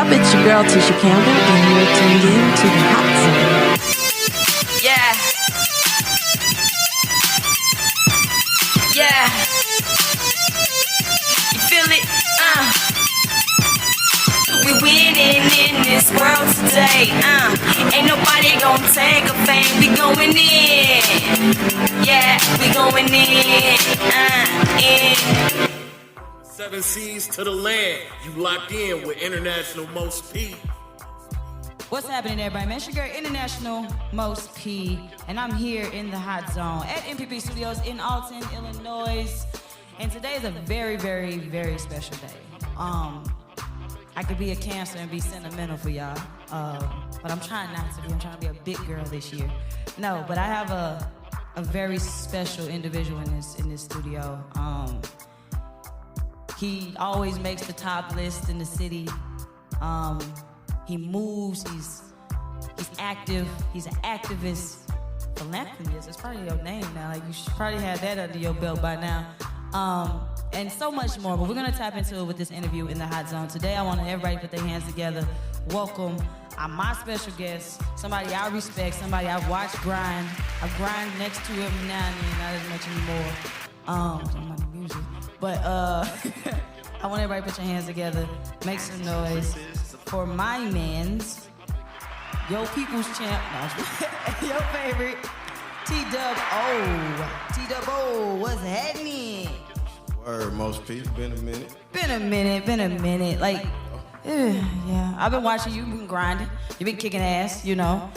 up? It's your girl Tisha Campbell, and you're tuned in to the Hot Zone. Yeah. Yeah. You feel it? We winning in this world today. Ain't nobody gonna take a fame. We going in. Yeah, we going in. In. 7 seas to the land. You locked in with International Most P. What's happening, everybody? Man, it's your girl, International Most P, and I'm here in the Hot Zone at MPP Studios in Alton, Illinois. And today is a very, very, very special day. I could be a Cancer and be sentimental for y'all, but I'm trying not to be. I'm trying to be a big girl this year. No, but I have a very special individual in this studio. He always makes the top list in the city. He moves, he's active, he's an activist, philanthropist. It's probably your name now. Like, you should probably have that under your belt by now. And so much more, but we're gonna tap into it with this interview in the Hot Zone. Today, I want everybody to put their hands together. Welcome my special guest, somebody I respect, somebody I've watched grind. I grind next to him now and then, not as much anymore. I'm on the music. But I want everybody to put your hands together, make some noise for my mans, your people's champ, no, your favorite, T-Dubb. T-Dubb, what's happening? Word, Most P, been a minute. Been a minute. Like, yeah, I've been watching you, been grinding, you've been kicking ass, you know,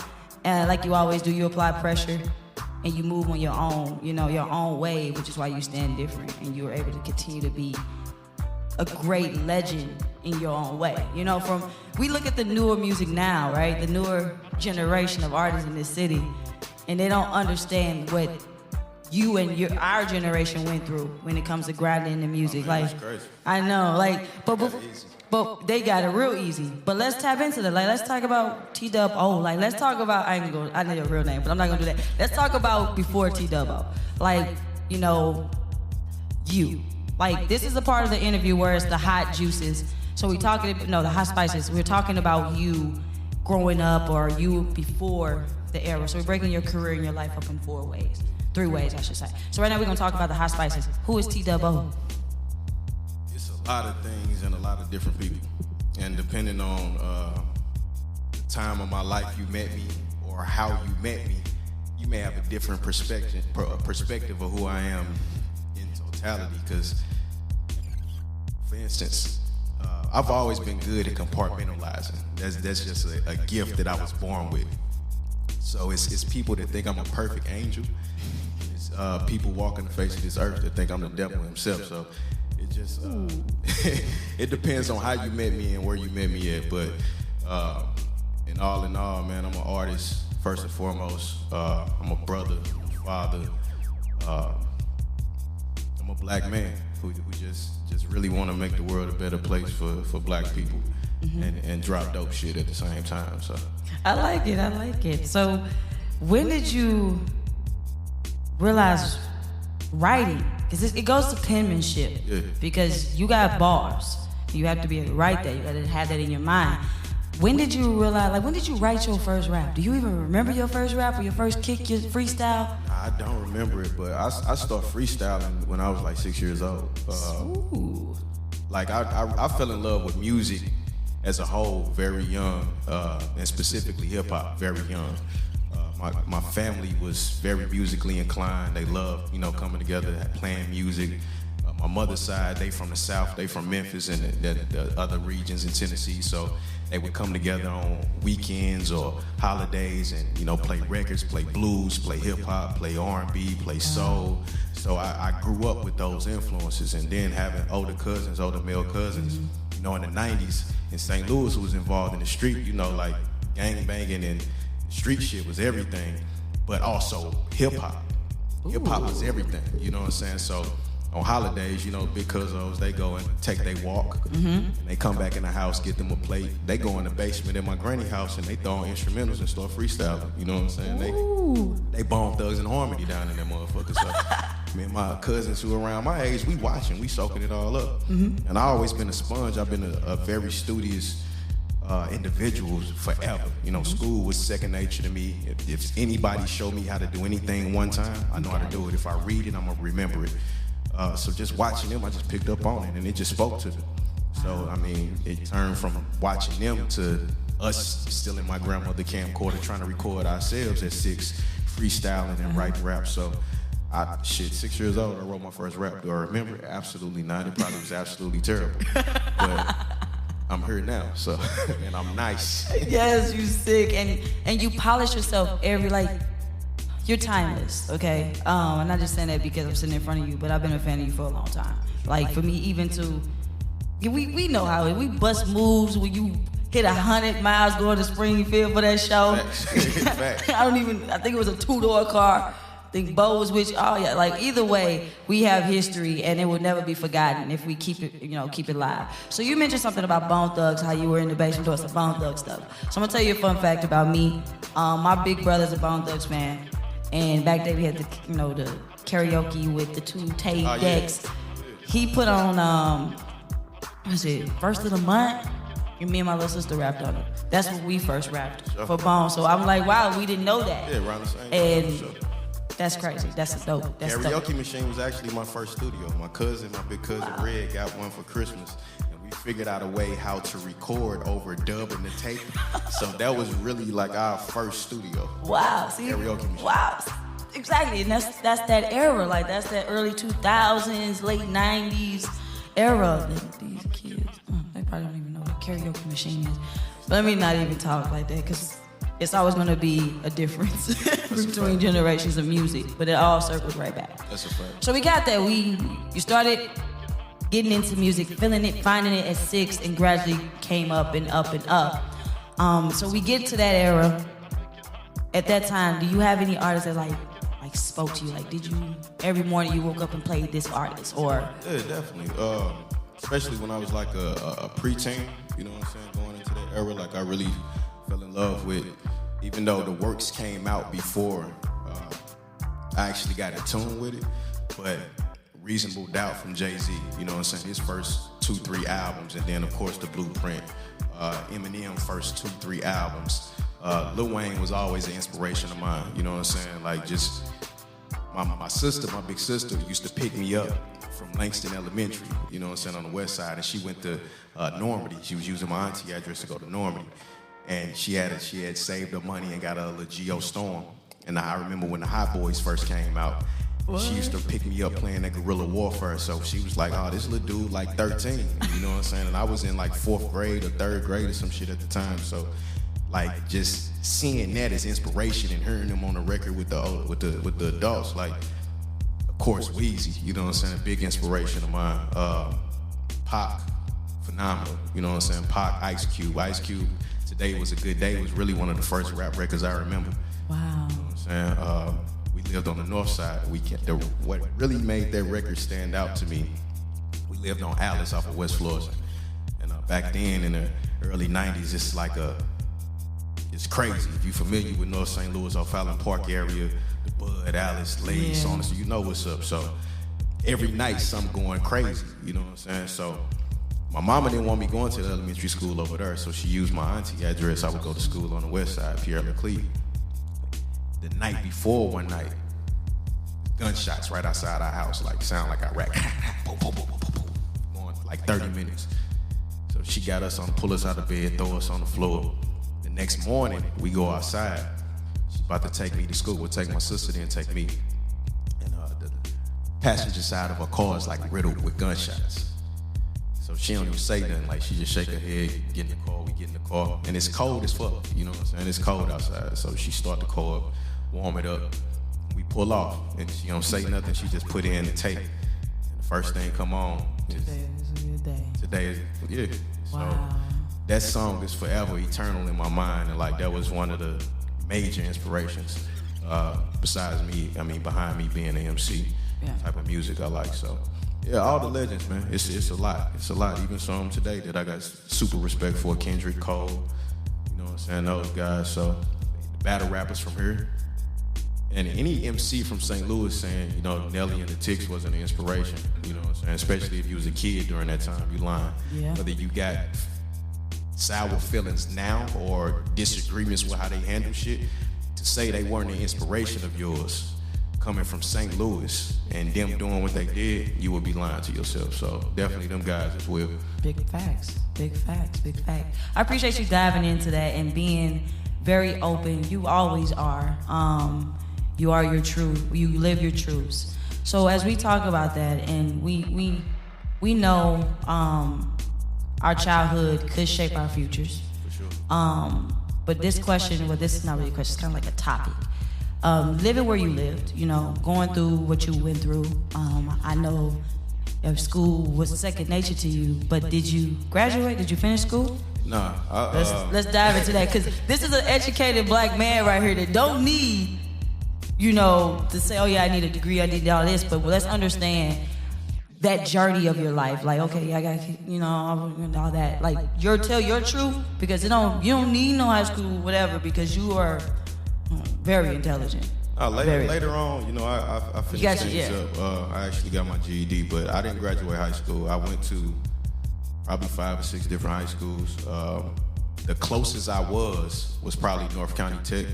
and like you always do, you apply pressure. And you move on your own, you know, your own way, which is why you stand different. And you were able to continue to be a great legend in your own way. You know, we look at the newer music now, right? The newer generation of artists in this city, and they don't understand what you and our generation went through when it comes to grinding the music. Oh, man, like, that's crazy. I know, like, but they got it real easy. But let's tap into that. Like, let's talk about T-Dubb. Like, let's talk about, I know your real name, but I'm not gonna do that. Let's talk about before T-Dubb. Like, you know, you. Like, this is a part of the interview where it's the hot juices. So the hot spices. We're talking about you growing up or you before the era. So we're breaking your career and your life up in 3 ways, I should say. So right now we're gonna talk about the hot spices. Who is T-Dubb? It's a lot of things and a lot of different people. And depending on the time of my life you met me or how you met me, you may have a different perspective of who I am in totality. Because, for instance, I've always been good at compartmentalizing. That's just a gift that I was born with. So it's people that think I'm a perfect angel. It's people walking the face of this earth that think I'm the devil himself. So it just it depends on how you met me and where you met me at. But in all, man, I'm an artist first and foremost. I'm a brother, I'm a father. I'm a black man who just really want to make the world a better place for black people. Mm-hmm. and drop dope shit at the same time. So I like it. So when did you realize writing? Because it goes to penmanship. Yeah. Because you got bars. You have to be able to write that. You got to have that in your mind. When did you realize, like, when did you write your first rap? Do you even remember your first rap or your first kick, your freestyle? I don't remember it, but I started freestyling when I was like 6 years old. Like I fell in love with music as a whole very young, and specifically hip hop very young. My family was very musically inclined. They loved, coming together, playing music. My mother's side, they from the South, they from Memphis and the other regions in Tennessee. So they would come together on weekends or holidays and, play records, play blues, play hip hop, play R&B, play soul. So I grew up with those influences, and then having older male cousins, in the 90s in St. Louis who was involved in the street, like gang banging and street shit was everything, but also hip hop. Hip hop was everything, you know what I'm saying? So on holidays, big cousins, they go and take their walk. Mm-hmm. And they come back in the house, get them a plate. They go in the basement in my granny house and they throw on instrumentals and start freestyling. You know what I'm saying? They Bone Thugs and Harmony down in that motherfucker. So me and my cousins who are around my age, we watching, we soaking it all up. Mm-hmm. And I always been a sponge. I've been a very studious individuals forever. You know, school was second nature to me. If anybody showed me how to do anything one time, I know how to do it. If I read it, I'm gonna remember it. So just watching them, I just picked up on it, and it just spoke to me. So I mean, it turned from watching them to us still in my grandmother camcorder trying to record ourselves at 6, freestyling and writing rap. So 6 years old, I wrote my first rap. Do I remember it? Absolutely not. It probably was absolutely terrible. But I'm here now, so, and I'm nice. Yes, you sick, and you polish yourself you're timeless, okay? I'm not just saying that because I'm sitting in front of you, but I've been a fan of you for a long time. Like, for me, even to, we know how it, we bust moves when you hit 100 miles going to Springfield for that show. Facts. I think it was a 2-door car. I think Bo was with you. Oh yeah, like either way, we have history and it will never be forgotten if we keep it live. So you mentioned something about Bone Thugs, how you were in the basement doing some Bone Thugs stuff. So I'm gonna tell you a fun fact about me. My big brother's a Bone Thugs fan, and back then we had the karaoke with the 2 tape decks. He put on First of the Month. And me and my little sister rapped on it. That's what we first rapped for Bone. So I'm like, wow, we didn't know that. Yeah, around the same time. And that's crazy. That's dope. That's Karaoke dope. machine was actually my first studio. My big cousin Red got one for Christmas, and we figured out a way how to record over Dubb and the tape. So that was really like our first studio. Wow. See? Karaoke machine. Wow. Exactly. And that's that era. Like that's that early 2000s, late 90s era. These kids, they probably don't even know what a karaoke machine is. But let me not even talk like that, because it's always going to be a difference between generations of music, but it all circles right back. That's a fact. So we got that. You started getting into music, feeling it, finding it at 6, and gradually came up and up and up. So we get to that era. At that time, do you have any artists that like spoke to you? Like, did you every morning you woke up and played this artist, or? Yeah, definitely. Especially when I was like a preteen, you know what I'm saying, going into that era, like I really fell in love with, even though the works came out before I actually got in tune with it, but Reasonable Doubt from Jay-Z, you know what I'm saying, his first 2-3 albums, and then of course The Blueprint, Eminem first 2-3 albums. Lil Wayne was always an inspiration of mine, you know what I'm saying, like just my sister, my big sister, used to pick me up from Langston Elementary, you know what I'm saying, on the west side, and she went to Normandy. She was using my auntie address to go to Normandy, and she had saved her money and got a little Geo Storm. And I remember when the Hot Boys first came out, she used to pick me up playing that guerrilla warfare. So she was like, oh, this little dude like 13, you know what I'm saying? And I was in like 4th grade or 3rd grade or some shit at the time. So like just seeing that as inspiration and hearing them on the record with the adults, like of course Weezy, you know what I'm saying, a big inspiration of mine. Pac, phenomenal, you know what I'm saying, Pac, Ice Cube, Today Was a Good Day was really one of the first rap records I remember. Wow. You know what I'm saying? We lived on the north side. What really made that record stand out to me, we lived on Alice off of West Florida. And back then in the early 90s, it's crazy. If you're familiar with North St. Louis, O'Fallon Park area, the Bud, Alice, Lady, so on and so, you know what's up. So every night something going crazy, you know what I'm saying? So my mama didn't want me going to the elementary school over there, so she used my auntie address. I would go to school on the west side, Pierre Leclerc. The night before, one night, gunshots right outside our house, like sound like Iraq. Boom, boom, boom, boom, boom, boom. Going for like 30 minutes. So she got us on, pull us out of bed, throw us on the floor. The next morning, we go outside. She's about to take me to school. We'll take my sister, then take me. And the passenger side of her car is like riddled with gunshots. So she don't even say nothing, like she just shake her head, get in the car, we get in the car. And it's cold as fuck, you know what I'm saying? It's cold outside. So she start the car up, warm it up. We pull off, and she don't say nothing, she just put in the tape. And the first thing come on is Today is a good day. Today is, yeah. Wow. So that song is forever eternal in my mind, and like that was one of the major inspirations. Besides me, behind me being an MC, type of music I like. So yeah, all the legends, man. It's a lot. It's a lot. Even some today that I got super respect for. Kendrick, Cole, you know what I'm saying, those guys. So the battle rappers from here. And any MC from St. Louis saying, you know, Nelly and the Ticks wasn't an inspiration, you know what I'm saying? Especially if you was a kid during that time, you lying. Yeah. Whether you got sour feelings now or disagreements with how they handle shit, to say they weren't an inspiration of yours coming from St. Louis and them doing what they did, you would be lying to yourself. So definitely them guys as well. Big facts. I appreciate you diving into that and being very open. You always are. You are your truth. You live your truths. So as we talk about that, and we know our childhood could shape our futures. For sure. But this question, well, this is not really a question. It's kind of like a topic. Living where you lived, you know, going through what you went through. I know if school was second nature to you, but did you graduate? Did you finish school? Nah. Let's dive into that, because this is an educated black man right here that don't need, you know, to say, oh yeah, I need a degree, I need all this, but let's understand that journey of your life. Like, okay, I got, you know, all that. Like, tell your truth, because you don't need no high school, whatever, because you are very intelligent. Later on, you know, I finished things up. I actually got my GED, but I didn't graduate high school. I went to probably 5 or 6 different high schools. The closest I was probably North County Tech.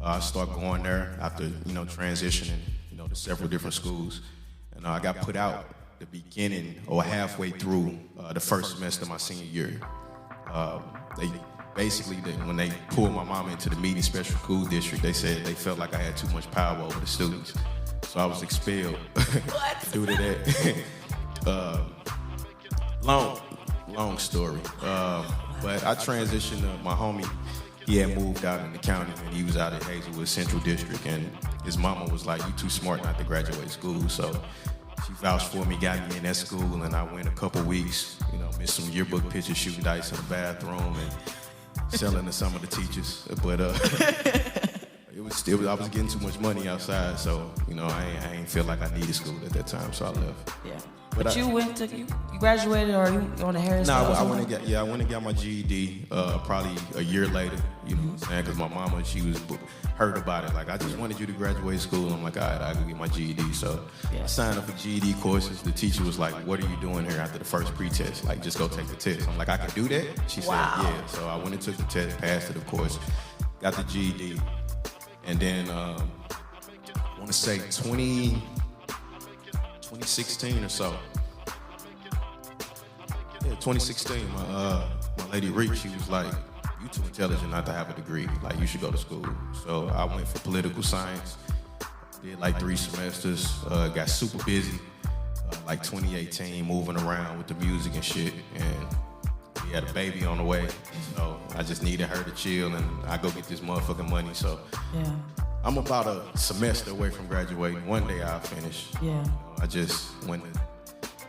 I started going there after, you know, transitioning, you know, to several different schools. And I got put out the beginning or halfway through the first semester of my senior year. They basically, when they pulled my mom into the meeting special school district, they said they felt like I had too much power over the students. So I was expelled due to that. Long story. But I transitioned my homie. He had moved out in the county, and he was out at Hazelwood Central District, and his mama was like, you too smart not to graduate school. So she vouched for me, got me in that school, and I went a couple weeks, you know, missed some yearbook pictures, shooting dice in the bathroom, and selling to some of the teachers. But I was getting too much money outside, so, you know, I ain't feel like I needed school at that time, so I left. Yeah. But you graduated, or you on the Harris? No, I went and got my GED probably a year later, you know what I'm saying? Because my mama, she was heard about it. Like, I just wanted you to graduate school. I'm like, all right, I go get my GED. So I signed up for GED courses. The teacher was like, what are you doing here after the first pretest? Like, just go take the test. I'm like, I can do that? She said, yeah. So I went and took the test, passed it, of course, got the GED. And then, I want to say 2016 or so. Yeah, 2016, my lady Reek, she was like, you too intelligent not to have a degree. Like, you should go to school. So I went for political science, did like 3 semesters, got super busy, like 2018, moving around with the music and shit. And we had a baby on the way. So I just needed her to chill, and I go get this motherfucking money. So yeah. I'm about a semester away from graduating. One day I'll finish. Yeah. You know, I just, when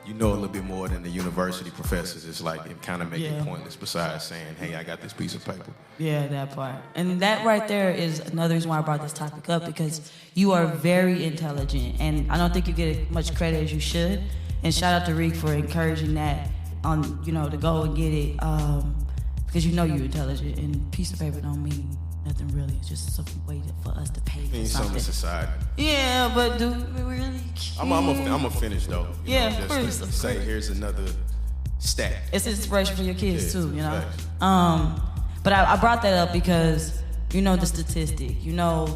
you know a little bit more than the university professors, it's like it kind of makes it pointless besides saying, hey, I got this piece of paper. Yeah, that part. And that right there is another reason why I brought this topic up, because you are very intelligent, and I don't think you get as much credit as you should. And shout out to Reek for encouraging that on, you know, to go and get it, because you know you're intelligent, and piece of paper don't mean nothing really. It's just some way for us to pay for something. In society. Yeah, but do we really care? I'm a finish though. Yeah, know, just to say here's another stat. It's inspiration for your kids too, you know. Facts. But I brought that up because you know the statistic, you know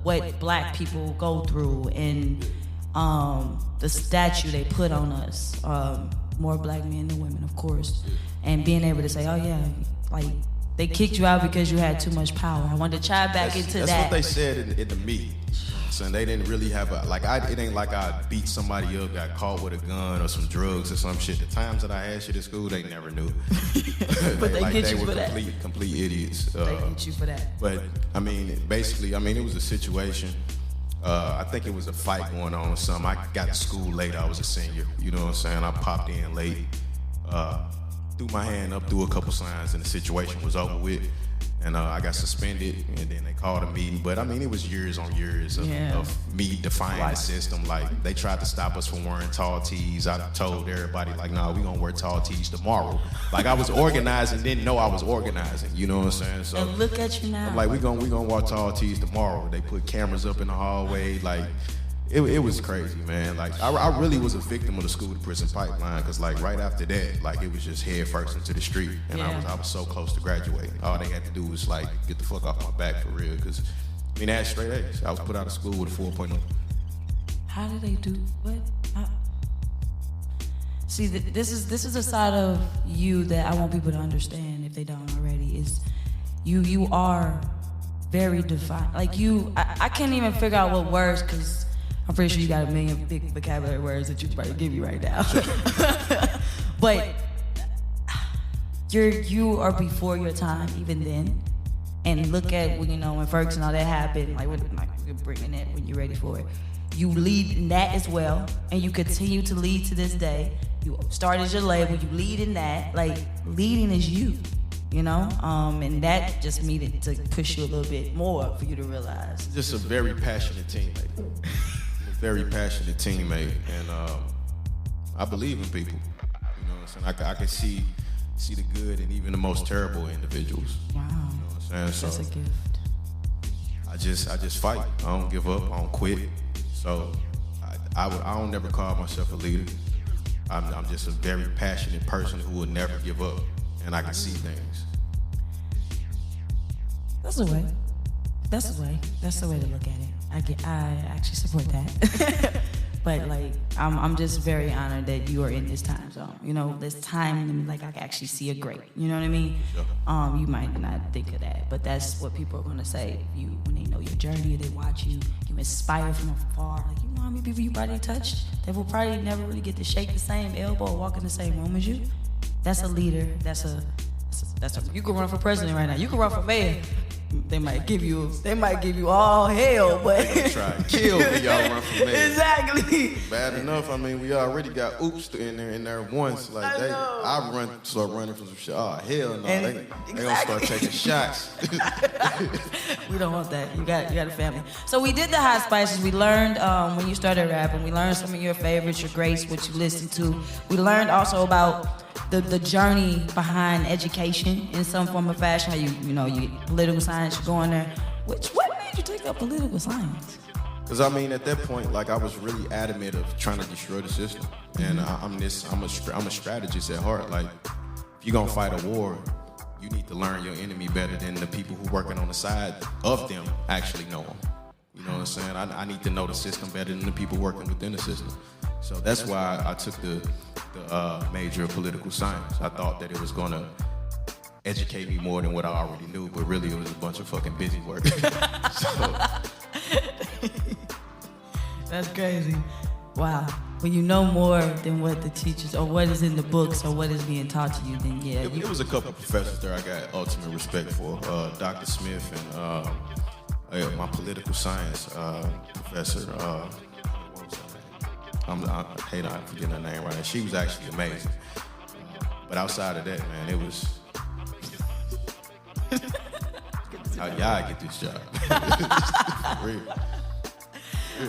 what black people go through, and the statue they put on us. More black men than women, of course, and being able to say, oh yeah, like, they kicked you out because you had too much power. I wanted to chime back into that. That's what they said in the meeting. So they didn't really have it ain't like I beat somebody up, got caught with a gun or some drugs or some shit. The times that I had shit at school, they never knew. But they get you for that. They were complete idiots. They get you for that. But, I mean, basically, it was a situation. I think it was a fight going on or something. I got to school late. I was a senior. You know what I'm saying? I popped in late. Threw my hand up, threw a couple signs, and the situation was over with. And I got suspended, and then they called a meeting. But, it was years on years of me defying the system. Like, they tried to stop us from wearing tall tees. I told everybody, like, nah, we gonna wear tall tees tomorrow. Like, I was organizing, didn't know I was organizing. You know what I'm saying? So and look at you now. I'm like, we gonna wear tall tees tomorrow. They put cameras up in the hallway. Like, It was crazy, man. Like I really was a victim of the school to prison pipeline, because like right after that, like it was just head first into the street, and I was so close to graduating. All they had to do was like get the fuck off my back for real, because I mean I had straight A's. I was put out of school with a 4.0. How did they do what? See, this is a side of you that I want people to understand if they don't already. Is you are very defined. Like I can't even figure out what words, because I'm pretty sure you got a million big vocabulary words that you probably give me right now. But you are before your time even then. And look at when Ferguson all that happened, like you're bringing it when you're ready for it. You lead in that as well, and you continue to lead to this day. You started your label, you lead in that. Like leading is you. And that just needed to push you a little bit more for you to realize. Just a very passionate teammate. Very passionate teammate, and I believe in people. You know what I'm saying? I can see the good in even the most terrible individuals. Wow. You know what I'm saying? That's a gift. I just fight. I don't give up. I don't quit. So I don't never call myself a leader. I'm just a very passionate person who will never give up, and I can see things. That's the way. That's the way. That's the way to look at it. I actually support that. But like, I'm just very honored that you are in this time zone. This time, like I can actually see a great. You know what I mean? Sure. You might not think of that, but that's what people are gonna say. When they know your journey, they watch you. You inspire from afar. Like how many people you probably touched that will probably never really get to shake the same elbow or walk in the same room as you. That's a leader. That's a. You can run for president right now. You can run for mayor. They might give you all hell, but they gonna try and kill me, y'all run from mayor. Exactly. Bad enough. I mean, we already got oops in there once. Like I start running from some shit. Oh hell no, they gonna start taking shots. We don't want that. You got a family. So we did the hot spices. We learned when you started rapping. We learned some of your favorites, your greats, what you listened to. We learned also about the journey behind education in some form or fashion. How you political science, you go in there. What made you take up political science? Because I mean, at that point, like I was really adamant of trying to destroy the system, and I'm a strategist at heart. Like, if you're gonna fight a war, you need to learn your enemy better than the people who working on the side of them actually know them. You know what I'm saying? I need to know the system better than the people working within the system. So that's why I took the major of political science. I thought that it was gonna educate me more than what I already knew, but really it was a bunch of fucking busy work. That's crazy. Wow. When you know more than what the teachers or what is in the books or what is being taught to you, then yeah. It was a couple of professors there I got ultimate respect for. Dr. Smith and my political science professor. What was her name? I hate I'm forgetting her name right now. She was actually amazing. But outside of that, man, it was. How y'all get this job? For real.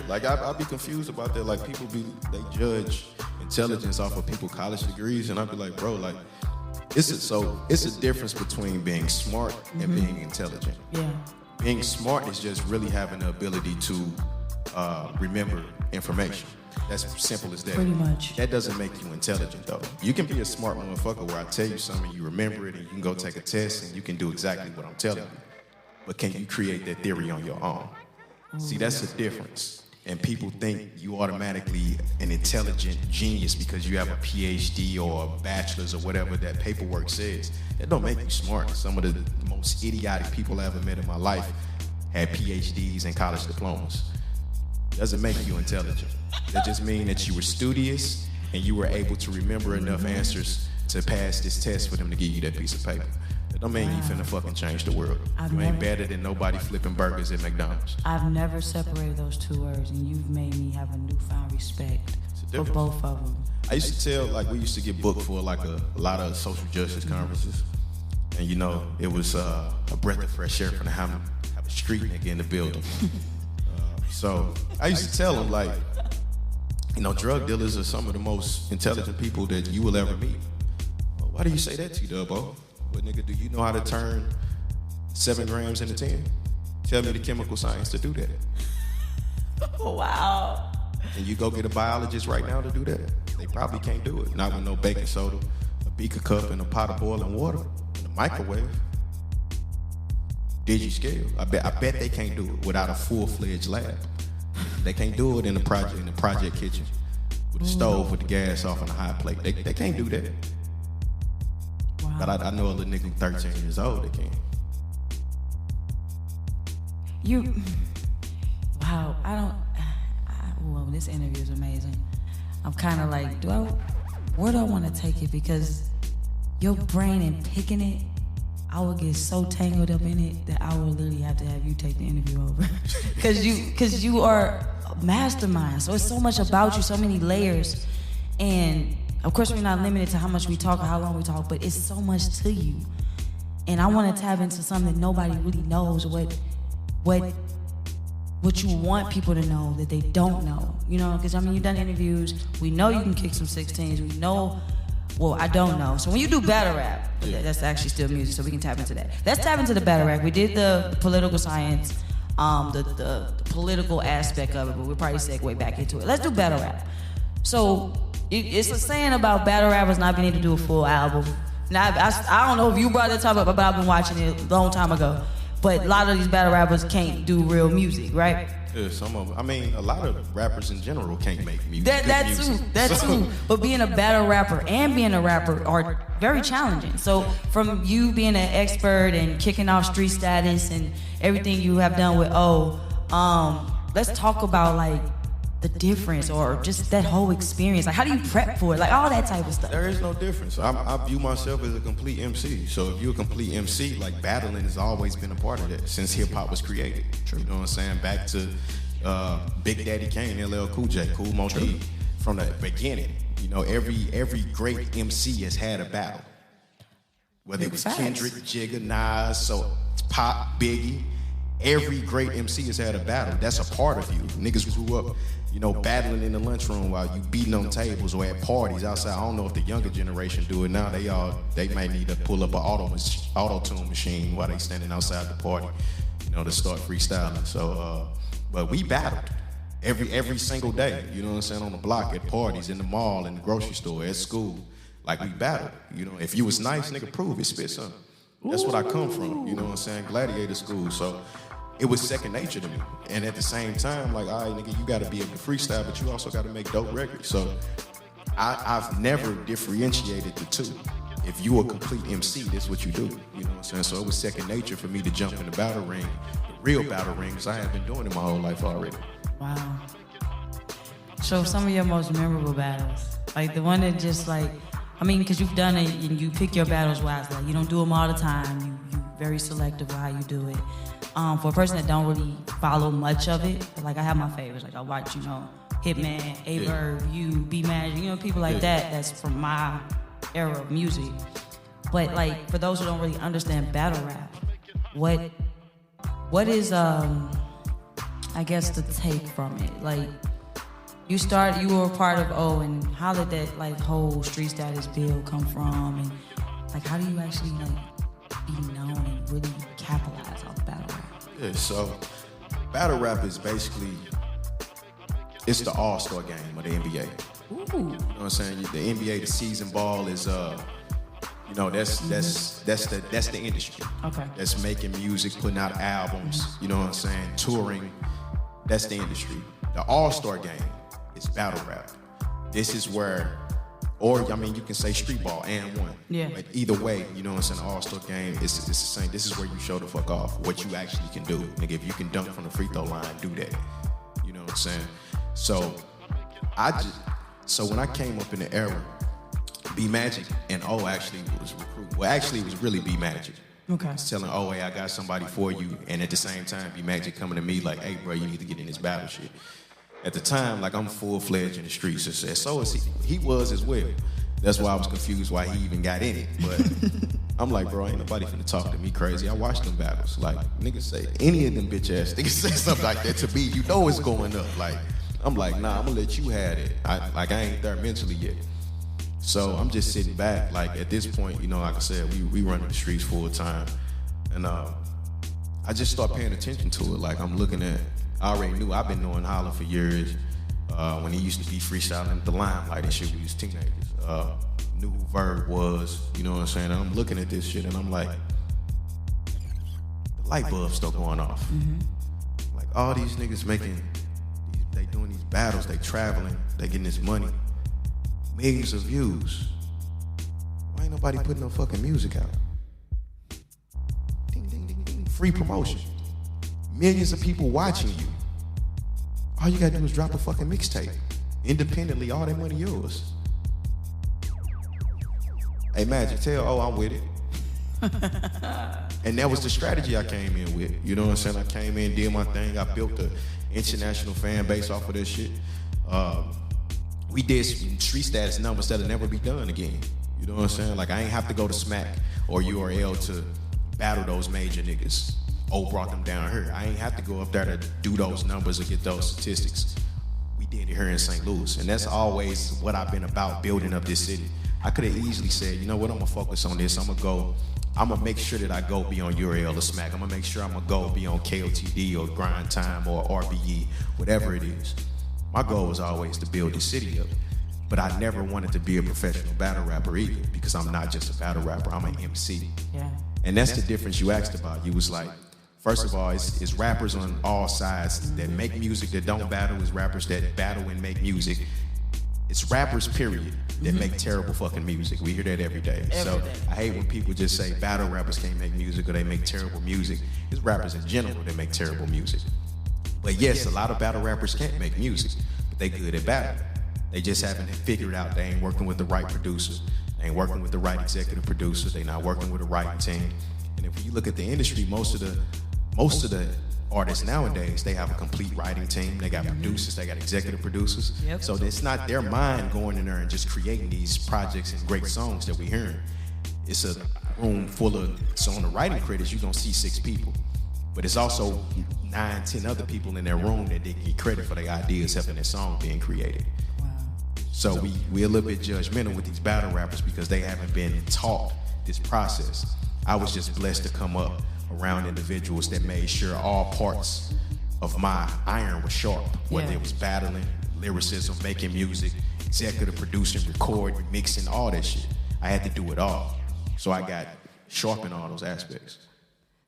Like I be confused about that. Like people they judge intelligence off of people's college degrees, and I be like, bro, like it's a difference between being smart and being intelligent. Yeah. Being smart is just really having the ability to remember information. That's simple as that. Pretty much. That doesn't make you intelligent though. You can be a smart motherfucker where I tell you something, you remember it, and you can go take a test and you can do exactly what I'm telling you. But can you create that theory on your own? See, that's the difference. And people think you automatically an intelligent genius because you have a PhD or a bachelor's or whatever that paperwork says. That don't make you smart. Some of the most idiotic people I ever met in my life had PhDs and college diplomas. Doesn't make you intelligent. That just means that you were studious and you were able to remember enough answers to pass this test for them to give you that piece of paper. That don't mean you finna fucking change the world. You ain't better than nobody flipping burgers at McDonald's. I've never separated those two words, and you've made me have a newfound respect for both of them. I used to tell, like, we used to get booked for like a lot of social justice conferences, and it was a breath of fresh air from to have a street nigga in the building. So I used to tell them, like, drug dealers are some of the most intelligent people that you will ever meet. Well, why do you say that to you, Dubbo? But nigga, do you know how to turn 7 grams into 10? Tell me the chemical science to do that. Wow. And you go get a biologist right now to do that, they probably can't do it. Not with no baking soda, a beaker cup, and a pot of boiling water, and a microwave. Digi-scale. I bet they can't do it without a full-fledged lab. They can't do it in the project kitchen with a stove with the gas off and a hot plate. They can't do that. Wow. But I know a little nigga 13 years old that can. Well, this interview is amazing. I'm kind of like, where do I want to take it? Because your brain and picking it, I would get so tangled up in it that I would literally have to have you take the interview over. Because you are a mastermind. So it's so much about you, so many layers. And of course, we're not limited to how much we talk or how long we talk, but it's so much to you. And I want to tap into something that nobody really knows, what you want people to know that they don't know. You know, because I mean, you've done interviews. We know you can kick some 16s. We know, well, I don't know. So when you do battle rap, that's actually still music, so we can tap into that. Let's tap into the battle rap. We did the political science, the political aspect of it, but we'll probably segue back into it. Let's do battle rap. So it's a saying about battle rappers not being able to do a full album. Now, I don't know if you brought that topic up, but I've been watching it a long time ago. But a lot of these battle rappers can't do real music, right? Yeah, some of them. I mean, a lot of rappers in general can't make music. That too. But being a battle rapper and being a rapper are very challenging. So from you being an expert and kicking off street status and everything you have done with let's talk about like the difference or just that whole experience. Like, how do you prep for it? Like, all that type of stuff. There is no difference. I view myself as a complete MC. So if you're a complete MC, like, battling has always been a part of that since hip-hop was created. True. You know what I'm saying? Back to Big Daddy Kane, LL Cool J, Kool Moe Dee. From the beginning, you know, every great MC has had a battle. Whether it was Kendrick, Jigga, Nas, so Pop, Biggie. Every great MC has had a battle. That's a part of you. Niggas grew up, you know, battling in the lunchroom while you beating on tables or at parties outside. I don't know if the younger generation do it now. They might need to pull up an auto-tune machine while they standing outside the party, you know, to start freestyling. So, but we battled every single day. You know what I'm saying? On the block, at parties, in the mall, in the grocery store, at school. Like, we battled. You know, if you was nice, nigga, prove it, spit something. That's what I come from. You know what I'm saying? Gladiator school. So it was second nature to me. And at the same time, like, all right, nigga, you got to be able to freestyle, but you also got to make dope records. So I've never differentiated the two. If you a complete MC, that's what you do. You know what I'm saying? So it was second nature for me to jump in the battle ring, the real battle ring, because I have been doing it my whole life already. Wow. So some of your most memorable battles, like the one that just like, I mean, because you've done it and you pick your battles wisely. Like, you don't do them all the time. You very selective of how you do it. For a person that don't really follow much of it, like, I have my favorites. Like, I watch, you know, Hitman, A.M.G, you, B Magic, you know, people like that. That's from my era of music. But like, for those who don't really understand battle rap, what is I guess the take from it? Like, you were a part of O, and how did that like whole street status bill come from, and like, how do you actually like be known and really capitalize off battle rap? Yeah, so battle rap is basically, it's the all-star game of the NBA. Ooh. You know what I'm saying? The NBA, the season ball is you know, that's the industry. Okay. That's making music, putting out albums, you know what I'm saying, touring. That's the industry. The all-star game is battle rap. This is where, or I mean, you can say street ball and one. Yeah. But either way, you know what I'm saying, the all-star game, it's the same. This is where you show the fuck off what you actually can do. Nigga, if you can dunk from the free throw line, do that. You know what I'm saying? So when I came up in the era, B Magic and O actually was recruiting. Well, actually, it was really B Magic. Okay. I was telling O, hey, I got somebody for you. And at the same time, B Magic coming to me like, hey, bro, you need to get in this battle shit. At the time, like, I'm full-fledged in the streets. So is he was as well. That's why I was confused why he even got in it. But I'm like, bro, ain't nobody finna talk to me crazy. I watched them battles. Like, niggas say, any of them bitch-ass niggas say something like that to me, you know it's going up. Like, I'm like, nah, I'm gonna let you have it. I ain't there mentally yet. So I'm just sitting back. Like, at this point, you know, like I said, we run the streets full time. And I just start paying attention to it. Like, I'm looking at, I already knew, I've been knowing Holla for years. when he used to be freestyling at the Limelight and shit, we was teenagers. Knew who Verb was, you know what I'm saying? And I'm looking at this shit and I'm like, the light bulb's still going off. Like all these niggas they doing these battles, they traveling, they getting this money, millions of views. Why ain't nobody putting no fucking music out? Ding, ding, ding, ding. Free promotion. Millions of people watching you. All you gotta do is drop a fucking mixtape. Independently, all that money yours. Hey, Magic, tell, I'm with it. And that was the strategy I came in with. You know what I'm saying? I came in, did my thing. I built an international fan base off of this shit. We did some street status numbers that'll never be done again. You know what I'm saying? Like, I ain't have to go to Smack or URL to battle those major niggas. Brought them down here. I ain't have to go up there to do those numbers or get those statistics. We did it here in St. Louis. And that's always what I've been about, building up this city. I could have easily said, you know what, I'm gonna focus on this. I'm gonna make sure that I go be on URL or Smack. I'm gonna make sure I'm gonna go be on KOTD or Grind Time or RBE, whatever it is. My goal was always to build this city up. But I never wanted to be a professional battle rapper either, because I'm not just a battle rapper, I'm an MC. Yeah. And that's the difference you asked about. You was like, first of all, it's rappers on all sides that make music that don't battle. It's rappers that battle and make music. It's rappers, period, that make terrible fucking music. We hear that every day. So I hate when people just say battle rappers can't make music or they make terrible music. It's rappers in general that make terrible music. But yes, a lot of battle rappers can't make music, but they good at battling. They just haven't figured out they ain't working with the right producers. They ain't working with the right executive producers. They not working with the right team. And if you look at the industry, most of the artists nowadays, they have a complete writing team. They got producers, they got executive producers. Yep. So it's not their mind going in there and just creating these projects and great songs that we're hearing. It's a room full of, so on the writing credits, you're gonna see 6 people. But it's also 9, 10 other people in their room that they get credit for their ideas helping their song being created. Wow. So we're a little bit judgmental with these battle rappers because they haven't been taught this process. I was just blessed to come up around individuals that made sure all parts of my iron was sharp, whether it was battling, lyricism, making music, executive producing, recording, mixing, all that shit. I had to do it all. So I got sharp in all those aspects.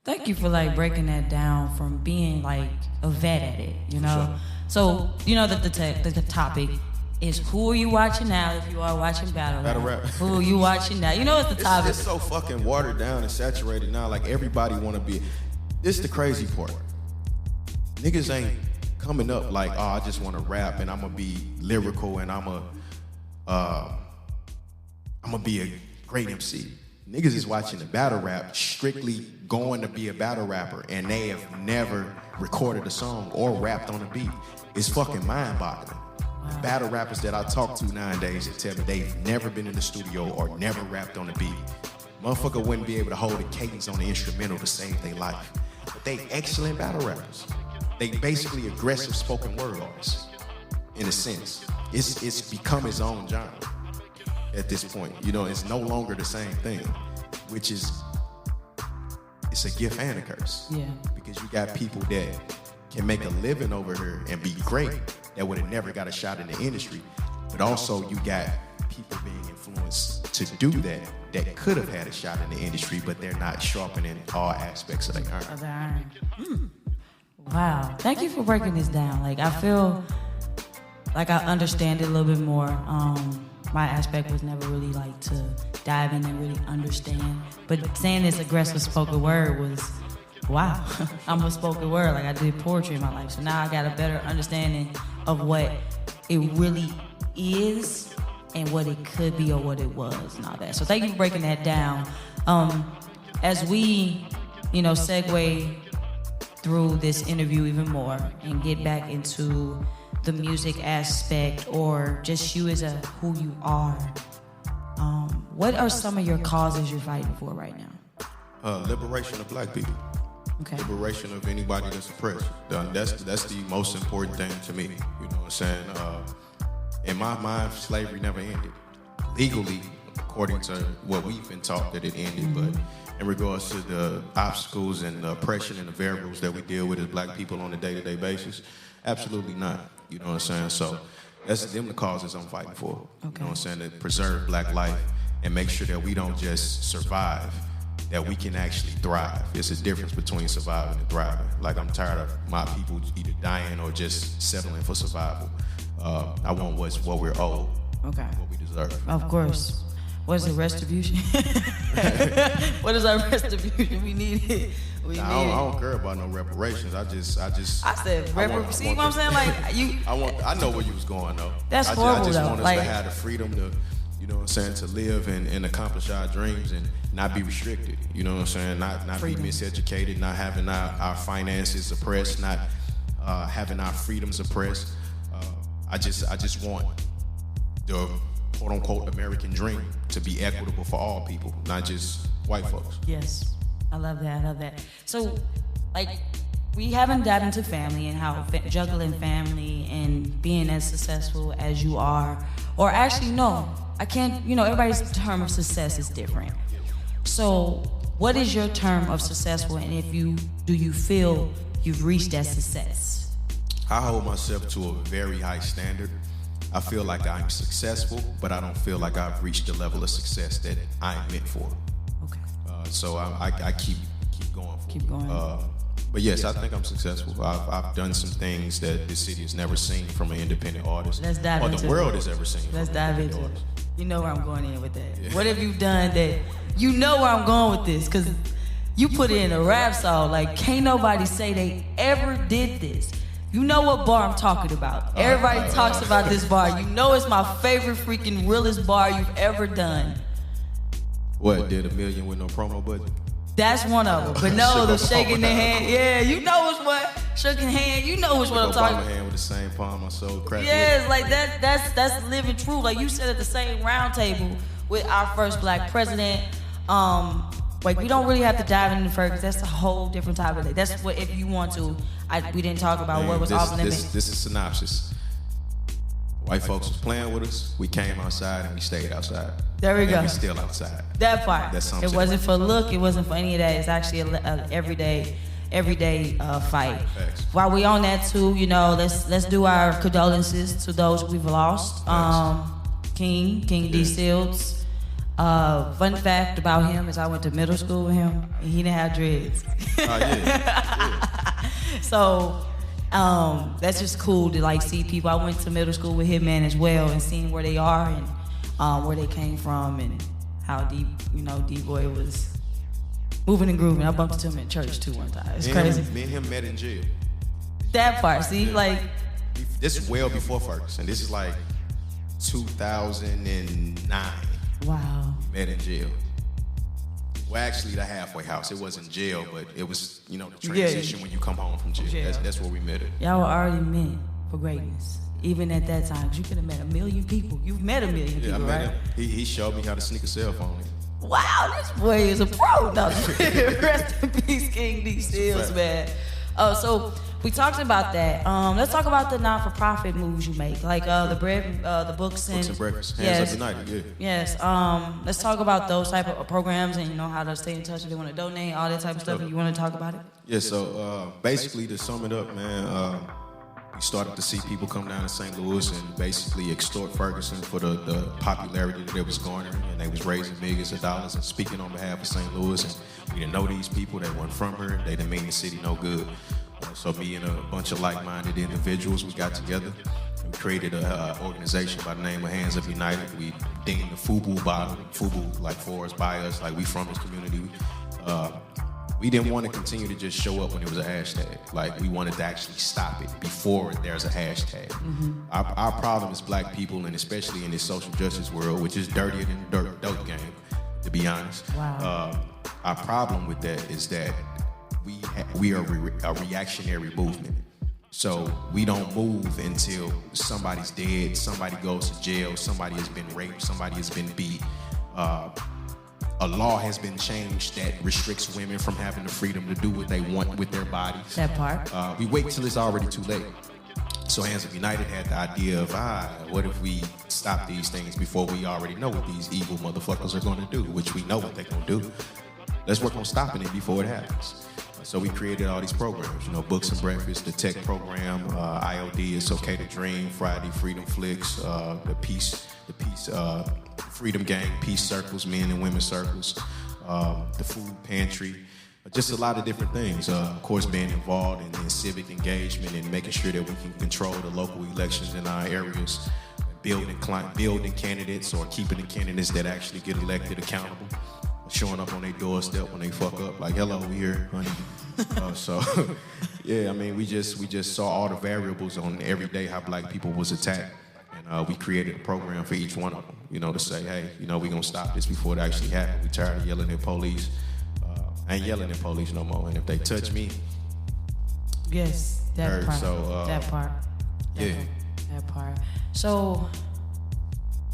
Thank you for like breaking that down from being like a vet at it, you know? Sure. So, you know that the topic is who are you watching now if you are watching battle rap? Who are you watching now? You know what the topic It's so fucking watered down and saturated now. Like everybody want to be. This is the crazy part. Niggas ain't coming up like, oh, I just want to rap and I'm gonna be lyrical and I'm gonna be a great MC. Niggas is watching the battle rap strictly going to be a battle rapper and they have never recorded a song or rapped on a beat. It's fucking mind-boggling. Battle rappers that I talk to nowadays that tell me they've never been in the studio or never rapped on a beat. Motherfucker wouldn't be able to hold a cadence on the instrumental to save their life. But they excellent battle rappers. They basically aggressive spoken word artists, in a sense. It's become its own genre at this point. You know, it's no longer the same thing, which is, it's a gift and a curse. Yeah. Because you got people that can make a living over here and be great that would have never got a shot in the industry. But also you got people being influenced to do that could have had a shot in the industry, but they're not sharpening all aspects of their iron. Wow. Thank you for breaking this down. Like, I feel like I understand it a little bit more. My aspect was never really like to dive in and really understand. But saying this aggressive spoken word was, wow. I'm a spoken word. Like, I did poetry in my life. So now I got a better understanding of what it really is and what it could be or what it was and all that. So thank you for breaking that down. As we, segue through this interview even more and get back into the music aspect or just you as who you are, what are some of your causes you're fighting for right now? Liberation of black people. Okay. Liberation of anybody that's oppressed. That's the most important thing to me. You know what I'm saying? In my mind, slavery never ended. Legally, according to what we've been taught that it ended, but in regards to the obstacles and the oppression and the variables that we deal with as black people on a day-to-day basis, absolutely not. You know what I'm saying? So that's them the causes I'm fighting for. You know what I'm saying? To preserve black life and make sure that we don't just survive, that we can actually thrive. It's a difference between surviving and thriving. Like, I'm tired of my people either dying or just settling for survival. I want what we're owed. Okay. What we deserve. Of course. What's the retribution? What is our retribution? We need it. I don't care about no reparations. I said see what I'm saying? Like, you. I know where you was going though. That's I horrible just though. want us Like, to have the freedom to, you know what I'm saying, to live and accomplish our dreams and not be restricted. You know what I'm saying? Not be miseducated, not having our finances oppressed, not having our freedoms oppressed. I just want the quote unquote American dream to be equitable for all people, not just white folks. Yes, I love that. So, like, we haven't dived into family and how juggling family and being as successful as you are, or actually, no, I can't, everybody's term of success is different. So, what is your term of successful, and do you feel you've reached that success? I hold myself to a very high standard. I feel like I'm successful, but I don't feel like I've reached the level of success that I'm meant for. Okay. So I keep going. Keep going. But yes, I think I'm successful. I've done some things that the city has never seen from an independent artist, Let's dive or into the world has ever seen. Let's dive into it. You know where I'm going in with that. Yeah. What have you done that you know where I'm going with this? Because you put it in a rap song. Like, can't nobody say they ever did this. You know what bar I'm talking about. Everybody talks about this bar. You know it's my favorite freaking realest bar you've ever done. What, did $1 million with no promo budget? That's one of them. But no, the shaking the hand. Yeah, you know which one. Shaking hand, you know which one I'm talking about. hand with the same palm I sold crack Yes, with. like that's living true. Like, you said at the same round table with our first black president. Like, we don't really have to dive into further because that's a whole different topic. Like, that's what, if you want to, we didn't talk about what was off limits. This is synopsis. White folks was playing with us. We came outside and we stayed outside. There we go. We still outside. That part. That's something. It wasn't for look. It wasn't for any of that. It's actually a everyday fight. Facts. While we on that too, let's do our condolences to those we've lost. King D. Seals. Fun fact about him is I went to middle school with him and he didn't have dreads. Yeah. So that's just cool to see people. I went to middle school with Hitman as well and seeing where they are and where they came from and how D-Boy was moving and grooving. I bumped into him in church too one time. It's crazy. Me and him met in jail. That part, see, this is well before Ferguson. This is like 2009. Wow. We met in jail. Well, actually, the halfway house. It wasn't jail, but it was, the transition when you come home from jail. That's where we met it. Y'all were already meant for greatness, even at that time. 'Cause you could have met 1 million people. You've met 1 million people, I met right? him. He showed me how to sneak a cell phone in. Wow, this boy is a pro. No, rest in peace, King D. Seals, man. Oh, so we talked about that. Let's talk about the non-for-profit moves you make, like the books and Books and breakfast. Hands Up United, yeah. Yes. Let's talk about those type of programs and how to stay in touch if they want to donate, all that type of stuff. And you want to talk about it? Yeah. So basically, to sum it up, man, we started to see people come down to St. Louis and basically extort Ferguson for the popularity that it was garnering, and they was raising millions of dollars and speaking on behalf of St. Louis. And we didn't know these people. They weren't from here. They didn't mean the city no good. So me and a bunch of like-minded individuals, we got together and we created an organization by the name of Hands Up United. We dinged the FUBU bottle. FUBU, like for us, by us, like we from this community. We didn't want to continue to just show up when it was a hashtag. Like, we wanted to actually stop it before there's a hashtag. Mm-hmm. Our problem is black people, and especially in this social justice world, which is dirtier than the dope game, to be honest. Wow. Our problem with that is that we are a reactionary movement. So we don't move until somebody's dead, somebody goes to jail, somebody has been raped, somebody has been beat. A law has been changed that restricts women from having the freedom to do what they want with their bodies. That part. We wait till it's already too late. So Hands Up United had the idea of, what if we stop these things before we already know what these evil motherfuckers are gonna do, which we know what they're gonna do. Let's work on stopping it before it happens. So we created all these programs, you know, Books and Breakfast, the tech program, IOD, It's Okay to Dream, Friday, Freedom Flicks, the Peace, Freedom Gang, Peace Circles, Men and Women's Circles, the Food Pantry, just a lot of different things. Of course, being involved in civic engagement and making sure that we can control the local elections in our areas, building candidates or keeping the candidates that actually get elected accountable, showing up on their doorstep when they fuck up, like, hello, we here, honey. So, yeah, I mean, we just saw all the variables on every day how black people was attacked. And we created a program for each one of them, you know, to say, hey, you know, we're going to stop this before it actually happens. We tired of yelling at police. I ain't yelling at police no more. And if they touch me... Yes, that part. So, that part. Yeah. That part. So,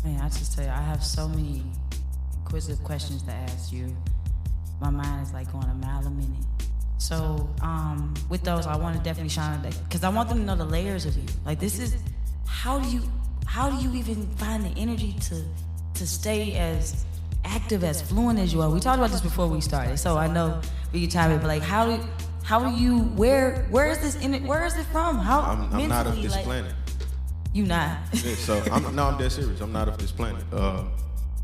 man, I just tell you, I have so many inquisitive questions to ask you. My mind is like going a mile a minute. So, with those, I want to definitely shine on that, because I want them to know the layers of you. Like, this is, how do you even find the energy to stay as active, as fluent as you are? We talked about this before we started, so I know we can time it, but like, how do you, where is this where is it from? I'm not of this planet. You not? Yeah, so I'm dead serious. I'm not of this planet.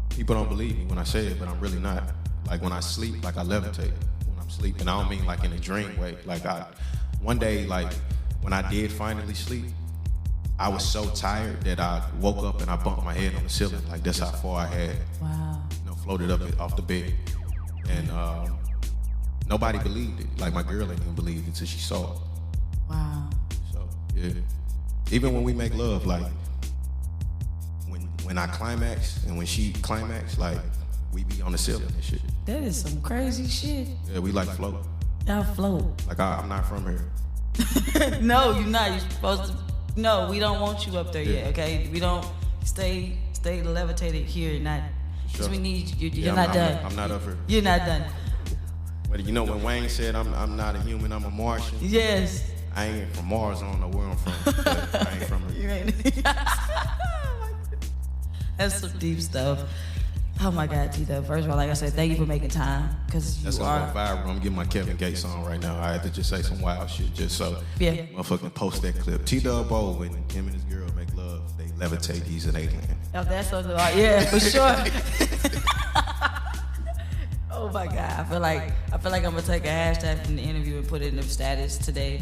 People don't believe me when I say it, but I'm really not. Like, when I sleep, like, I levitate when I'm sleeping. I don't mean like in a dream way. Like, one day, like, when I did finally sleep, I was so tired that I woke up and I bumped my head on the ceiling. Like, that's how far I had, floated up off the bed. And nobody believed it. Like, my girl ain't even believed it until she saw it. Wow. So, yeah. Even when we make love, like, when I climax and when she climax, like, we be on the ceiling and shit. That is some crazy shit. Yeah, we like float. Y'all float. Like, I'm not from here. No, you're not. You're supposed to. No, we don't want you up there yet, okay? We don't stay levitated here, not, because we need you. You're not done. I'm not up here. You're not done. But you know, when Wayne said I'm not a human, I'm a Martian. Yes. I ain't from Mars. I don't know where I'm from. But I ain't from here. You ain't. That's some deep stuff. Oh my God, T-Dubb. First of all, like I said, thank you for making time, because That's you gonna are. go viral. I'm getting my Kevin Gates on right now. I had to just say some wild shit just so motherfucking post that clip. T-Dubb, when him and his girl make love, they levitate. He's an alien. Oh, that's something. Yeah, for sure. Oh my God, I feel like I'm gonna take a hashtag from the interview and put it in the status today.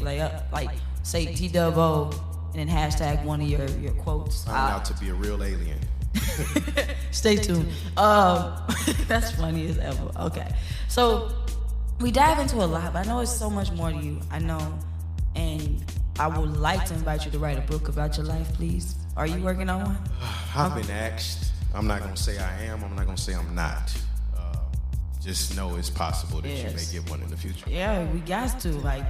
Like say T-Dubb, and then hashtag one of your quotes. I'm out to be a real alien. Stay tuned. That's funny as ever. Okay, so we dive into a lot, but I know it's so much more to you. I know, and I would like to invite you to write a book about your life, please. Are you working on one? I've been asked. I'm not gonna say I am. I'm not gonna say I'm not. Just know it's possible that you may get one in the future. Yeah, we got to. Like,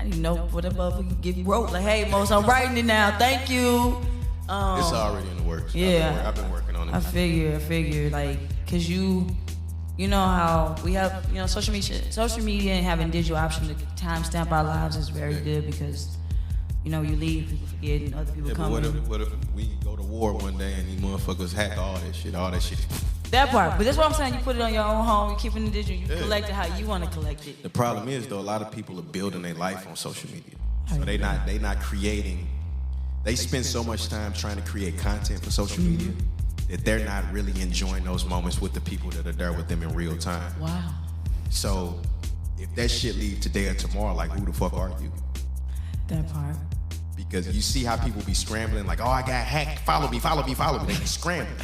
I didn't know what a motherfucker get wrote. Like, hey, Mos, I'm writing it now. Thank you. It's already in the works. Yeah, I've been working on it. I figure, like, cause you know how we have, social media and having digital option to timestamp our lives is very good, because, you leave, people forget, and other people come. What if we go to war one day and these motherfuckers hack all that shit? That part, but that's what I'm saying. You put it on your own home, you keep it in the digital, you collect it how you want to collect it. The problem is, though, a lot of people are building their life on social media, so they not creating. They spend so much time trying to create content for social media that they're not really enjoying those moments with the people that are there with them in real time. Wow. So if that shit leave today or tomorrow, like, who the fuck are you? That part. Because you see how people be scrambling, like, oh, I got hacked, follow me. They be scrambling.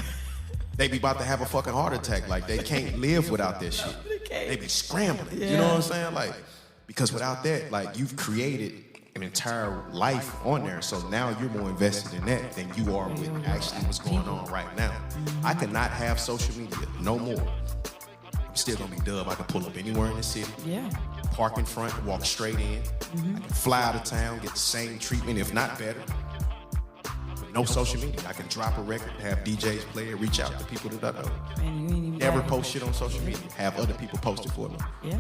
They be about to have a fucking heart attack. Like, they can't live without that shit. They be scrambling. Yeah. You know what I'm saying? Like, because without that, like, you've created an entire life on there. So now you're more invested in that than you are with actually what's going on right now. I could not have social media no more. I'm still gonna be Dubb. I can pull up anywhere in the city. Yeah. Park in front, walk straight in. I can fly out of town, get the same treatment, if not better. No social media. I can drop a record, have DJs play it, reach out to people that I know. Man, you ain't even never post shit on social media. Have other people post it for me. Yeah.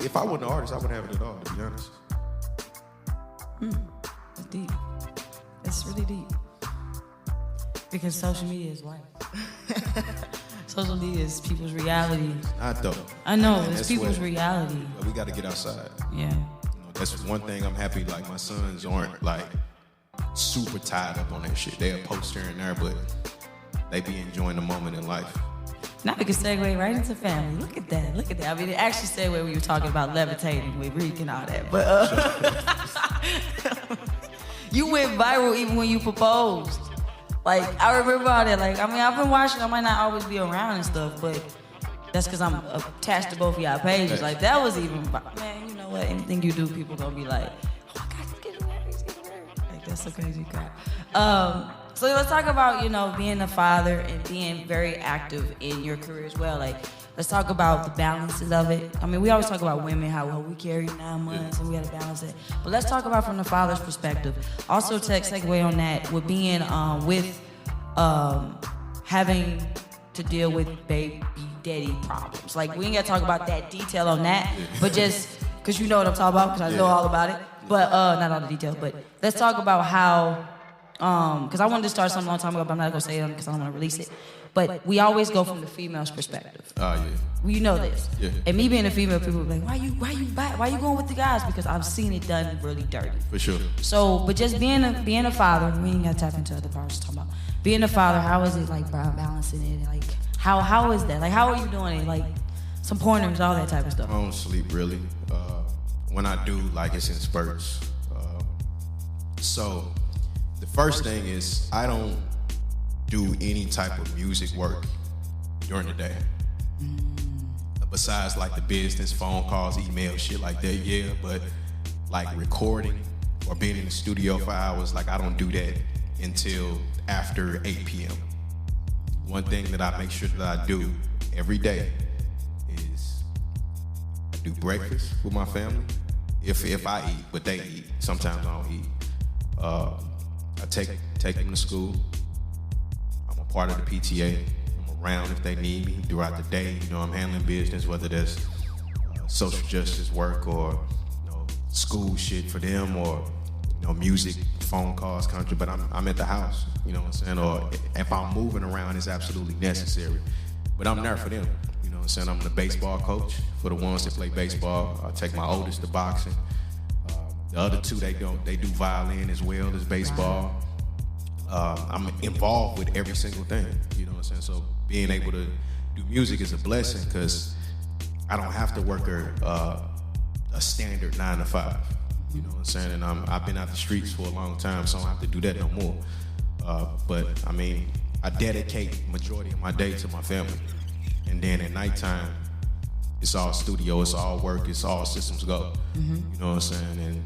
If I wasn't an artist, I wouldn't have it at all, to be honest. That's deep. That's really deep. Because social media is life. social media is people's reality. Not though. I know, And it's that's people's what- reality. But we got to get outside. Yeah. That's one thing I'm happy. Like my sons aren't like super tied up on that shit. They'll post here and there, but they be enjoying the moment in life. Now we can segue right into family. Look at that. Look at that. I mean, it actually segued when we were talking about levitating with Reek and all that. But you went viral even when you proposed. Like, I remember all that. Like, I mean, I've been watching. I might not always be around and stuff, but that's because I'm attached to both of y'all pages. Like, that was even, man, you know what? Anything you do, people gonna be like, oh my God, he's getting married, he's getting married. Like, that's so crazy crap. So let's talk about, you know, being a father and being very active in your career as well. Like, let's talk about the balances of it. I mean, we always talk about women, how well, we carry 9 months and we gotta balance it. But let's talk about from the father's perspective. Also, segue on that with being having to deal with baby daddy problems. Like, we ain't gotta talk about that detail on that, but just because you know what I'm talking about, because I know all about it. But not all the details. But let's talk about how. Because I wanted to start something a long time ago, but I'm not gonna say it because I don't want to release it. But we always go from the female's perspective. Oh yeah. You know this. Yeah. And me being a female, people be like, why you going with the guys? Because I've seen it done really dirty. For sure. So, but just being a father, we ain't gotta tap into other parts. Talking about being a father, how is it like balancing it? Like how is that? Like how are you doing it? Like some pointers, all that type of stuff. I don't sleep really. When I do, like it's in spurts. So the first thing is I don't do any type of music work during the day. Besides like the business, phone calls, email, shit like that, yeah. But like recording or being in the studio for hours, like I don't do that until after 8 p.m. One thing that I make sure that I do every day is I do breakfast with my family. If I eat, but they eat. Sometimes I don't eat. I take them to school. I'm a part of the PTA. I'm around if they need me throughout the day. You know, I'm handling business, whether that's social justice work or school shit for them or music, phone calls, country. But I'm at the house. You know what I'm saying? Or if I'm moving around, it's absolutely necessary. But I'm there for them. You know what I'm saying? I'm the baseball coach for the ones that play baseball. I take my oldest to boxing. The other two, they do violin as well as baseball. I'm involved with every single thing, you know what I'm saying? So being able to do music is a blessing because I don't have to work a standard 9 to 5, you know what I'm saying? And I've been out the streets for a long time, so I don't have to do that no more. But I mean, I dedicate majority of my day to my family. And then at nighttime, it's all studio, it's all work, it's all systems go. You know what I'm saying? And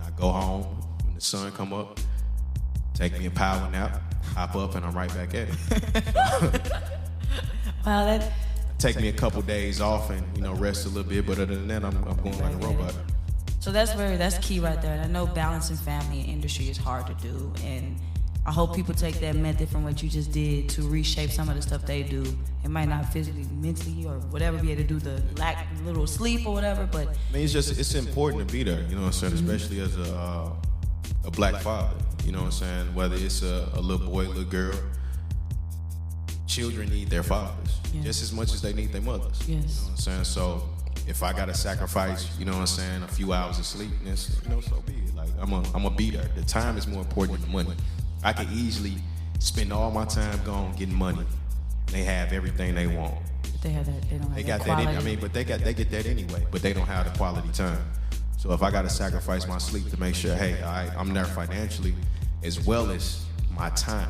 I go home when the sun come up, take me a power nap, hop up, and I'm right back at it. Wow, that Take me a couple days off and rest a little bit, but other than that, I'm going like a robot. So that's key right there. And I know balancing family and industry is hard to do, and I hope people take that method from what you just did to reshape some of the stuff they do. It might not physically, mentally, or whatever be able to do the lack little sleep or whatever, but I mean, it's important to be there, you know what I'm saying, especially as a black father, you know what I'm saying, whether it's a little boy, little girl. Children need their fathers just as much as they need their mothers. Yes. You know what I'm saying? So if I gotta sacrifice, you know what I'm saying, a few hours of sleep, then so be it. Like I'm a be there. The time is more important than the money. I can easily spend all my time gone getting money. They have everything they want. they have that. They don't have They that got that. quality. But they get that anyway. But they don't have the quality time. So if I gotta sacrifice my sleep to make sure, hey, I'm there financially as well as my time,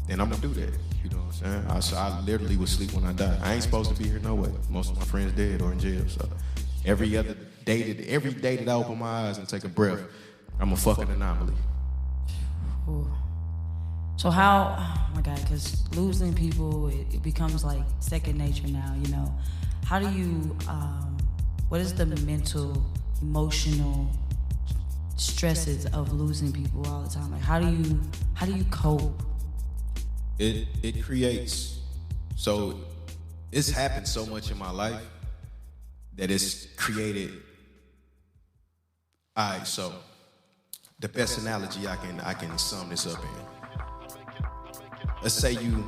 then I'm gonna do that. You know what I'm saying? I literally would sleep when I die. I ain't supposed to be here no way. Most of my friends dead or in jail. So every day that I open my eyes and take a breath, I'm a fucking anomaly. Ooh. So how, oh my God, because losing people, it becomes like second nature now, you know. How do you, what is the mental, emotional stresses of losing people all the time? Like how do you cope? It creates, so it's happened so much in my life that it's created. All right, so the best analogy I can sum this up in. Let's say you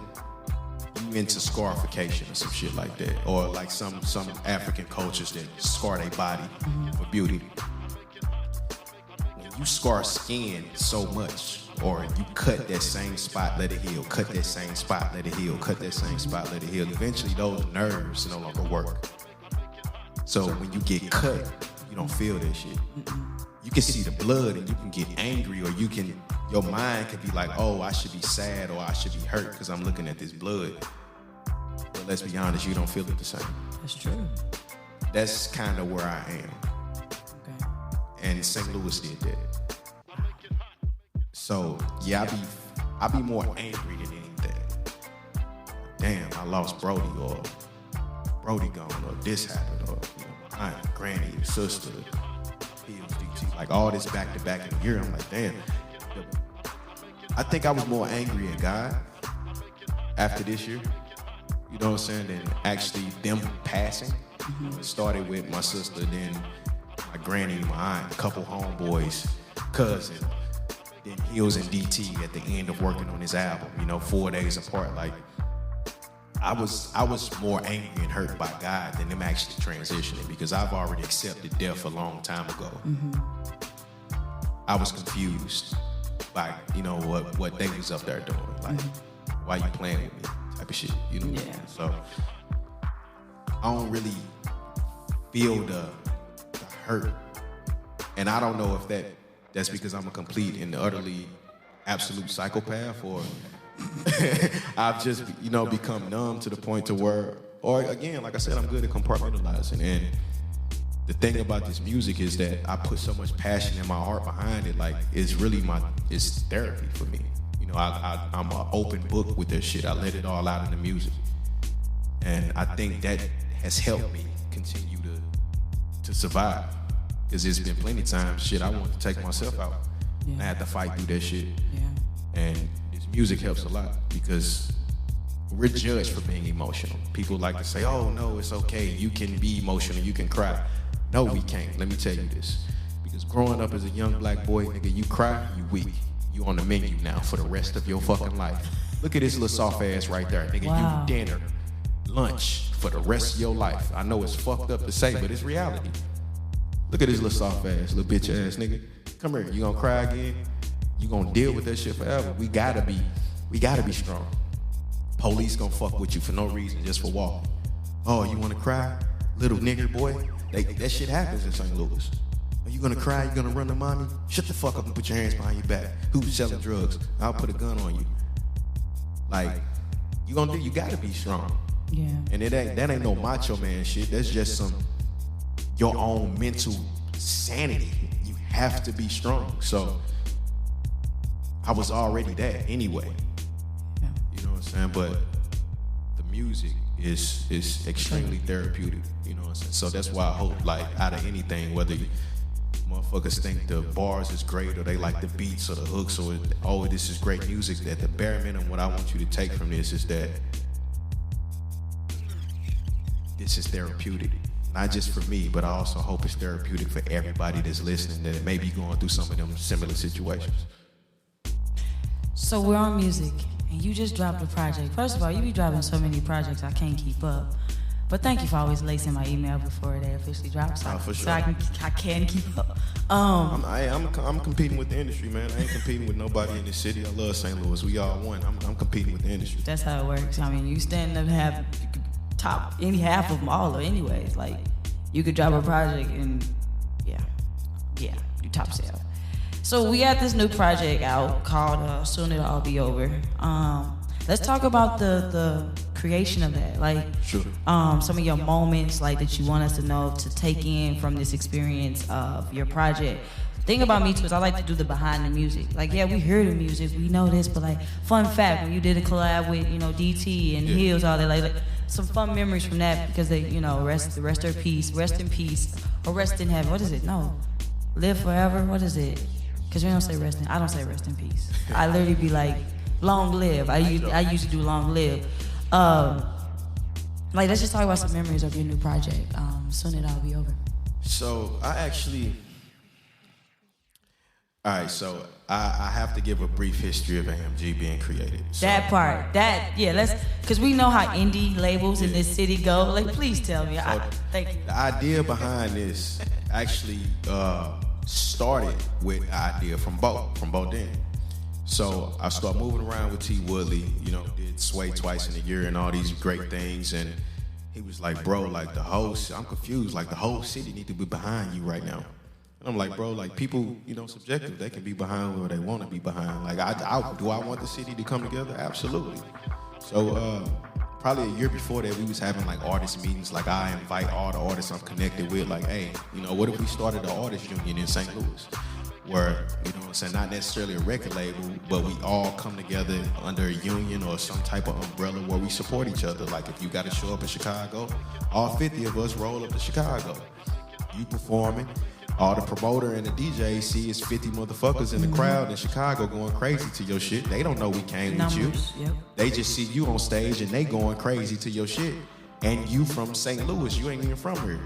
you into scarification or some shit like that, or like some African cultures that scar their body for beauty. When you scar skin so much, or you cut that same spot, let it heal, cut that same spot, let it heal, cut that same spot, let it heal, eventually those nerves no longer work. So when you get cut, you don't feel that shit. You can see the blood and you can get angry, or your mind can be like, oh, I should be sad or I should be hurt because I'm looking at this blood. But let's be honest, you don't feel it the same. That's true. That's kind of where I am. Okay. And St. Louis did that. So yeah, I be more angry than anything. Damn, I lost Brody, or Brody gone, or this happened, or my aunt, granny, sister, DT, like all this back to back in a year. I'm like, damn. I think I was more angry at God after this year, you know what I'm saying, than actually them passing. It started with my sister, then my granny, my aunt, a couple homeboys, cousin. Then Hills and DT at the end of working on his album, 4 days apart. Like, I was more angry and hurt by God than them actually transitioning, because I've already accepted death a long time ago. I was confused by, what they was up there doing. Like, why you playing with me? Type of shit, Yeah. So I don't really feel the hurt. And I don't know if that's because I'm a complete and utterly absolute psychopath, or I've just, become numb to the point to where, or again, like I said, I'm good at compartmentalizing. And the thing about this music is that I put so much passion in my heart behind it. Like, it's really it's therapy for me. I'm an open book with this shit. I let it all out in the music. And I think that has helped me continue to survive. Because there's been plenty of times, shit, I wanted to take myself out. Yeah. I had to fight through that shit. Yeah. And this music helps a lot, because we're judged for being emotional. People like to say, oh, no, it's okay. You can be emotional. You can cry. No, we can't. Let me tell you this. Because growing up as a young black boy, nigga, you cry, you weak. You on the menu now for the rest of your fucking life. Look at this little soft ass right there. Nigga, Wow. You dinner, lunch for the rest of your life. I know it's fucked up to say, but it's reality. Look at this little soft ass, little bitch ass nigga. Come here, you gonna cry again? You gonna deal with that shit forever? We gotta be strong. Police gonna fuck with you for no reason, just for walking. Oh, you wanna cry? Little nigger boy? That shit happens in St. Louis. Are you gonna cry? You gonna run to mommy? Shut the fuck up and put your hands behind your back. Who's selling drugs? I'll put a gun on you. Like, you gotta be strong. Yeah. And that ain't no macho man shit. That's just your own mental sanity. You have to be strong. So I was already that anyway. Yeah. You know what I'm saying? But the music is extremely therapeutic. You know what I'm saying? So that's why I hope, like, out of anything, whether motherfuckers think the bars is great, or they like the beats or the hooks, or this is great music, that the bare minimum what I want you to take from this is that this is therapeutic. Not just for me, but I also hope it's therapeutic for everybody that's listening that may be going through some of them similar situations. So we're on music, and you just dropped a project. First of all, you be dropping so many projects, I can't keep up. But thank you for always lacing my email before they officially drop, so, For sure. so I can keep up. I'm competing with the industry, man. I ain't competing with nobody in this city. I love St. Louis. We all one. I'm competing with the industry. That's how it works. I mean, you stand up and have top any half of them all, or anyways. Like, you could drop a project and yeah, you top sale. So we got this new project out called Soon It'll All Be Over. Let's talk about the creation of that. Like, Sure. some of your moments, like, that you want us to know, to take in from this experience of your project. The thing about me too is I like to do the behind the music. Like, yeah, we hear the music, we know this, but like, fun fact, when you did a collab with, DT and Hills, all that, like some fun memories from that, because they, rest in peace, or rest in heaven. What is it? No, live forever. What is it? Because we don't say rest in. I don't say rest in peace. I literally be like, long live. I used to do long live. Like, let's just talk about some memories of your new project. Soon It'll All Be Over. So I actually, All right, so I have to give a brief history of A.M.G. being created. So, That part, let's, because we know how indie labels in this city go. Like, please tell me. Thank you. The idea behind this actually started with an idea from Bo Denny. So I started moving around with T. Woodley, did Sway twice in a year and all these great things. And he was like, bro, like I'm confused. Like the whole city need to be behind you right now. And I'm like, bro, like people, subjective. They can be behind where they want to be behind. Like, do I want the city to come together? Absolutely. So probably a year before that, we was having like artist meetings. Like I invite all the artists I'm connected with. Like, hey, what if we started an artist union in St. Louis? Where, not necessarily a record label, but we all come together under a union or some type of umbrella where we support each other. Like if you got to show up in Chicago, all 50 of us roll up to Chicago. You performing. All the promoter and the DJ see is 50 motherfuckers in the crowd in Chicago going crazy to your shit. They don't know we came with you. Yep. They just see you on stage and they going crazy to your shit. And you from St. Louis, you ain't even from here.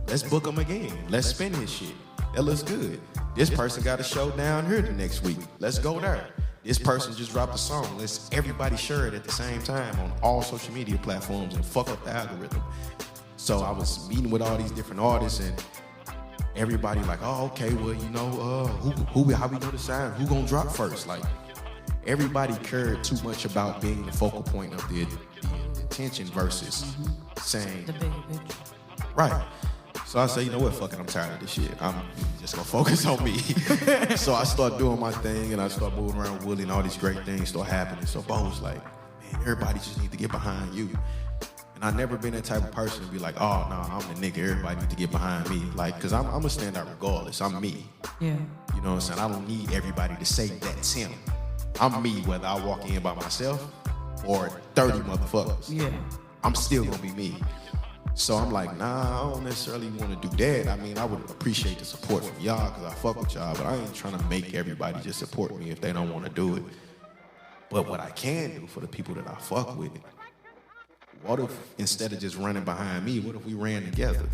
Let's book them again. Let's spin this shit. That looks good. This person got a show down here the next week. Let's go there. This person just dropped a song. Let's everybody share it at the same time on all social media platforms and fuck up the algorithm. So I was meeting with all these different artists and everybody like, oh, okay, well, how we gonna decide who gonna drop first? Like, everybody cared too much about being the focal point of the attention versus saying The bigger picture. right. So I say, you know what, fuck it, I'm tired of this shit. I'm just gonna focus on me. So I start doing my thing and I start moving around with Willie and all these great things start happening. So Bo was like, man, everybody just need to get behind you. And I've never been that type of person to be like, oh, no, I'm the nigga, everybody need to get behind me. Like, cause I'm gonna stand out regardless, I'm me. Yeah. You know what I'm saying? I don't need everybody to say that's him. I'm me, whether I walk in by myself or 30 motherfuckers. Yeah. I'm still gonna be me. So I'm like, nah, I don't necessarily want to do that. I mean, I would appreciate the support from y'all because I fuck with y'all, but I ain't trying to make everybody just support me if they don't want to do it. But what I can do for the people that I fuck with, what if instead of just running behind me, what if we ran together?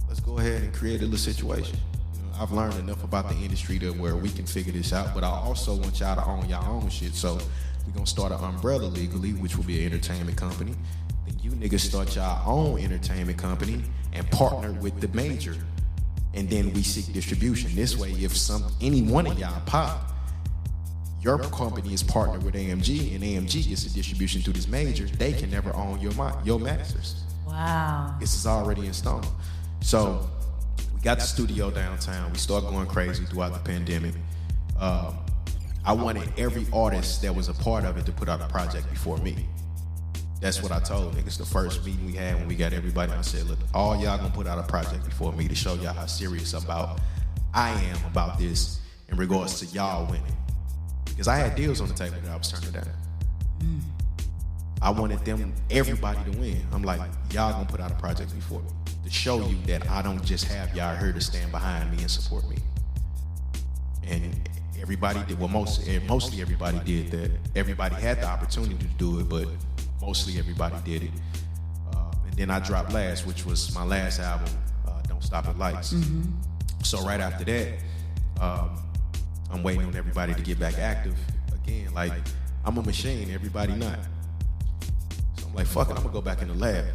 Let's go ahead and create a little situation. I've learned enough about the industry to where we can figure this out, but I also want y'all to own y'all own shit. So we're gonna start an umbrella legally, which will be an entertainment company. Then you niggas start y'all own entertainment company and partner with the major. And then we seek distribution. This way, if any one of y'all pop, your company is partnered with A.M.G. and A.M.G. gets the distribution through this major, they can never own your masters. Wow. This is already in stone. So we got the studio downtown. We started going crazy throughout the pandemic. I wanted every artist that was a part of it to put out a project before me. That's what I told niggas the first meeting we had when we got everybody. I said, look, all y'all gonna put out a project before me to show y'all how serious I am about this in regards to y'all winning. Because I had deals on the table that I was turning down. I wanted everybody to win. I'm like, y'all gonna put out a project before me to show you that I don't just have y'all here to stand behind me and support me. And everybody did, well, mostly everybody did that. Everybody had the opportunity to do it, but mostly everybody did it. And then I dropped last, which was my last album, Don't Stop at Lights. So right after that, I'm waiting on everybody to get back active again. Like, I'm a machine, everybody not. So I'm like, fuck it, I'm gonna go back in the lab.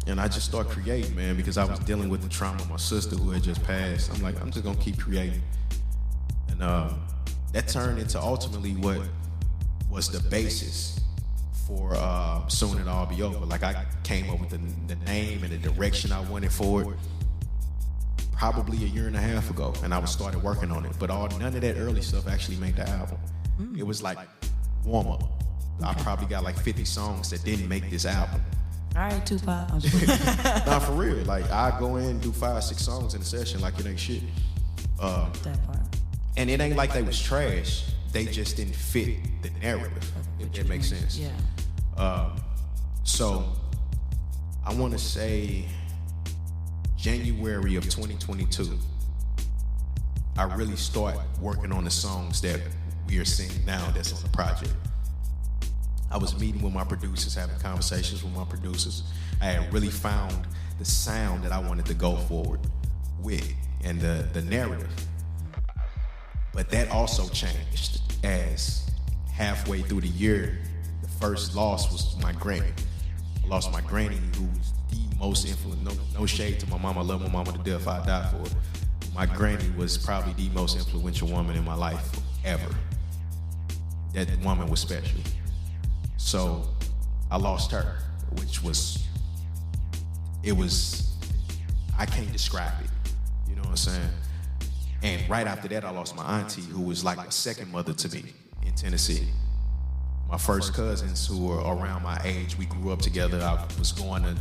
And I just start creating, man, because I was dealing with the trauma of my sister who had just passed. I'm like, I'm just gonna keep creating. And that turned into ultimately what was the basis for Soon It'll All Be Over. Like, I came up with the name and the direction I wanted for it probably a year and a half ago, and I was started working on it. But none of that early stuff actually made the album. It was like warm up. I probably got like 50 songs that didn't make this album. All right, Tupac. Nah, for real. Like, I go in and do 5-6 songs in a session like it ain't shit. That part. And it ain't like they was trash. They just didn't fit the narrative, if that makes sense. Yeah. So I want to say January of 2022, I really start working on the songs that we are seeing now that's on the project. I was meeting with my producers, having conversations with my producers. I had really found the sound that I wanted to go forward with and the narrative. But that also changed as halfway through the year, the first loss was my granny. I lost my granny, who was the most influential. No shade to my mom. I love my mama to death. I die for her. My granny was probably the most influential woman in my life ever. That woman was special. So I lost her, which was, I can't describe it. You know what I'm saying? And right after that, I lost my auntie, who was like a second mother to me in Tennessee. My first cousins, who were around my age, we grew up together. I was going to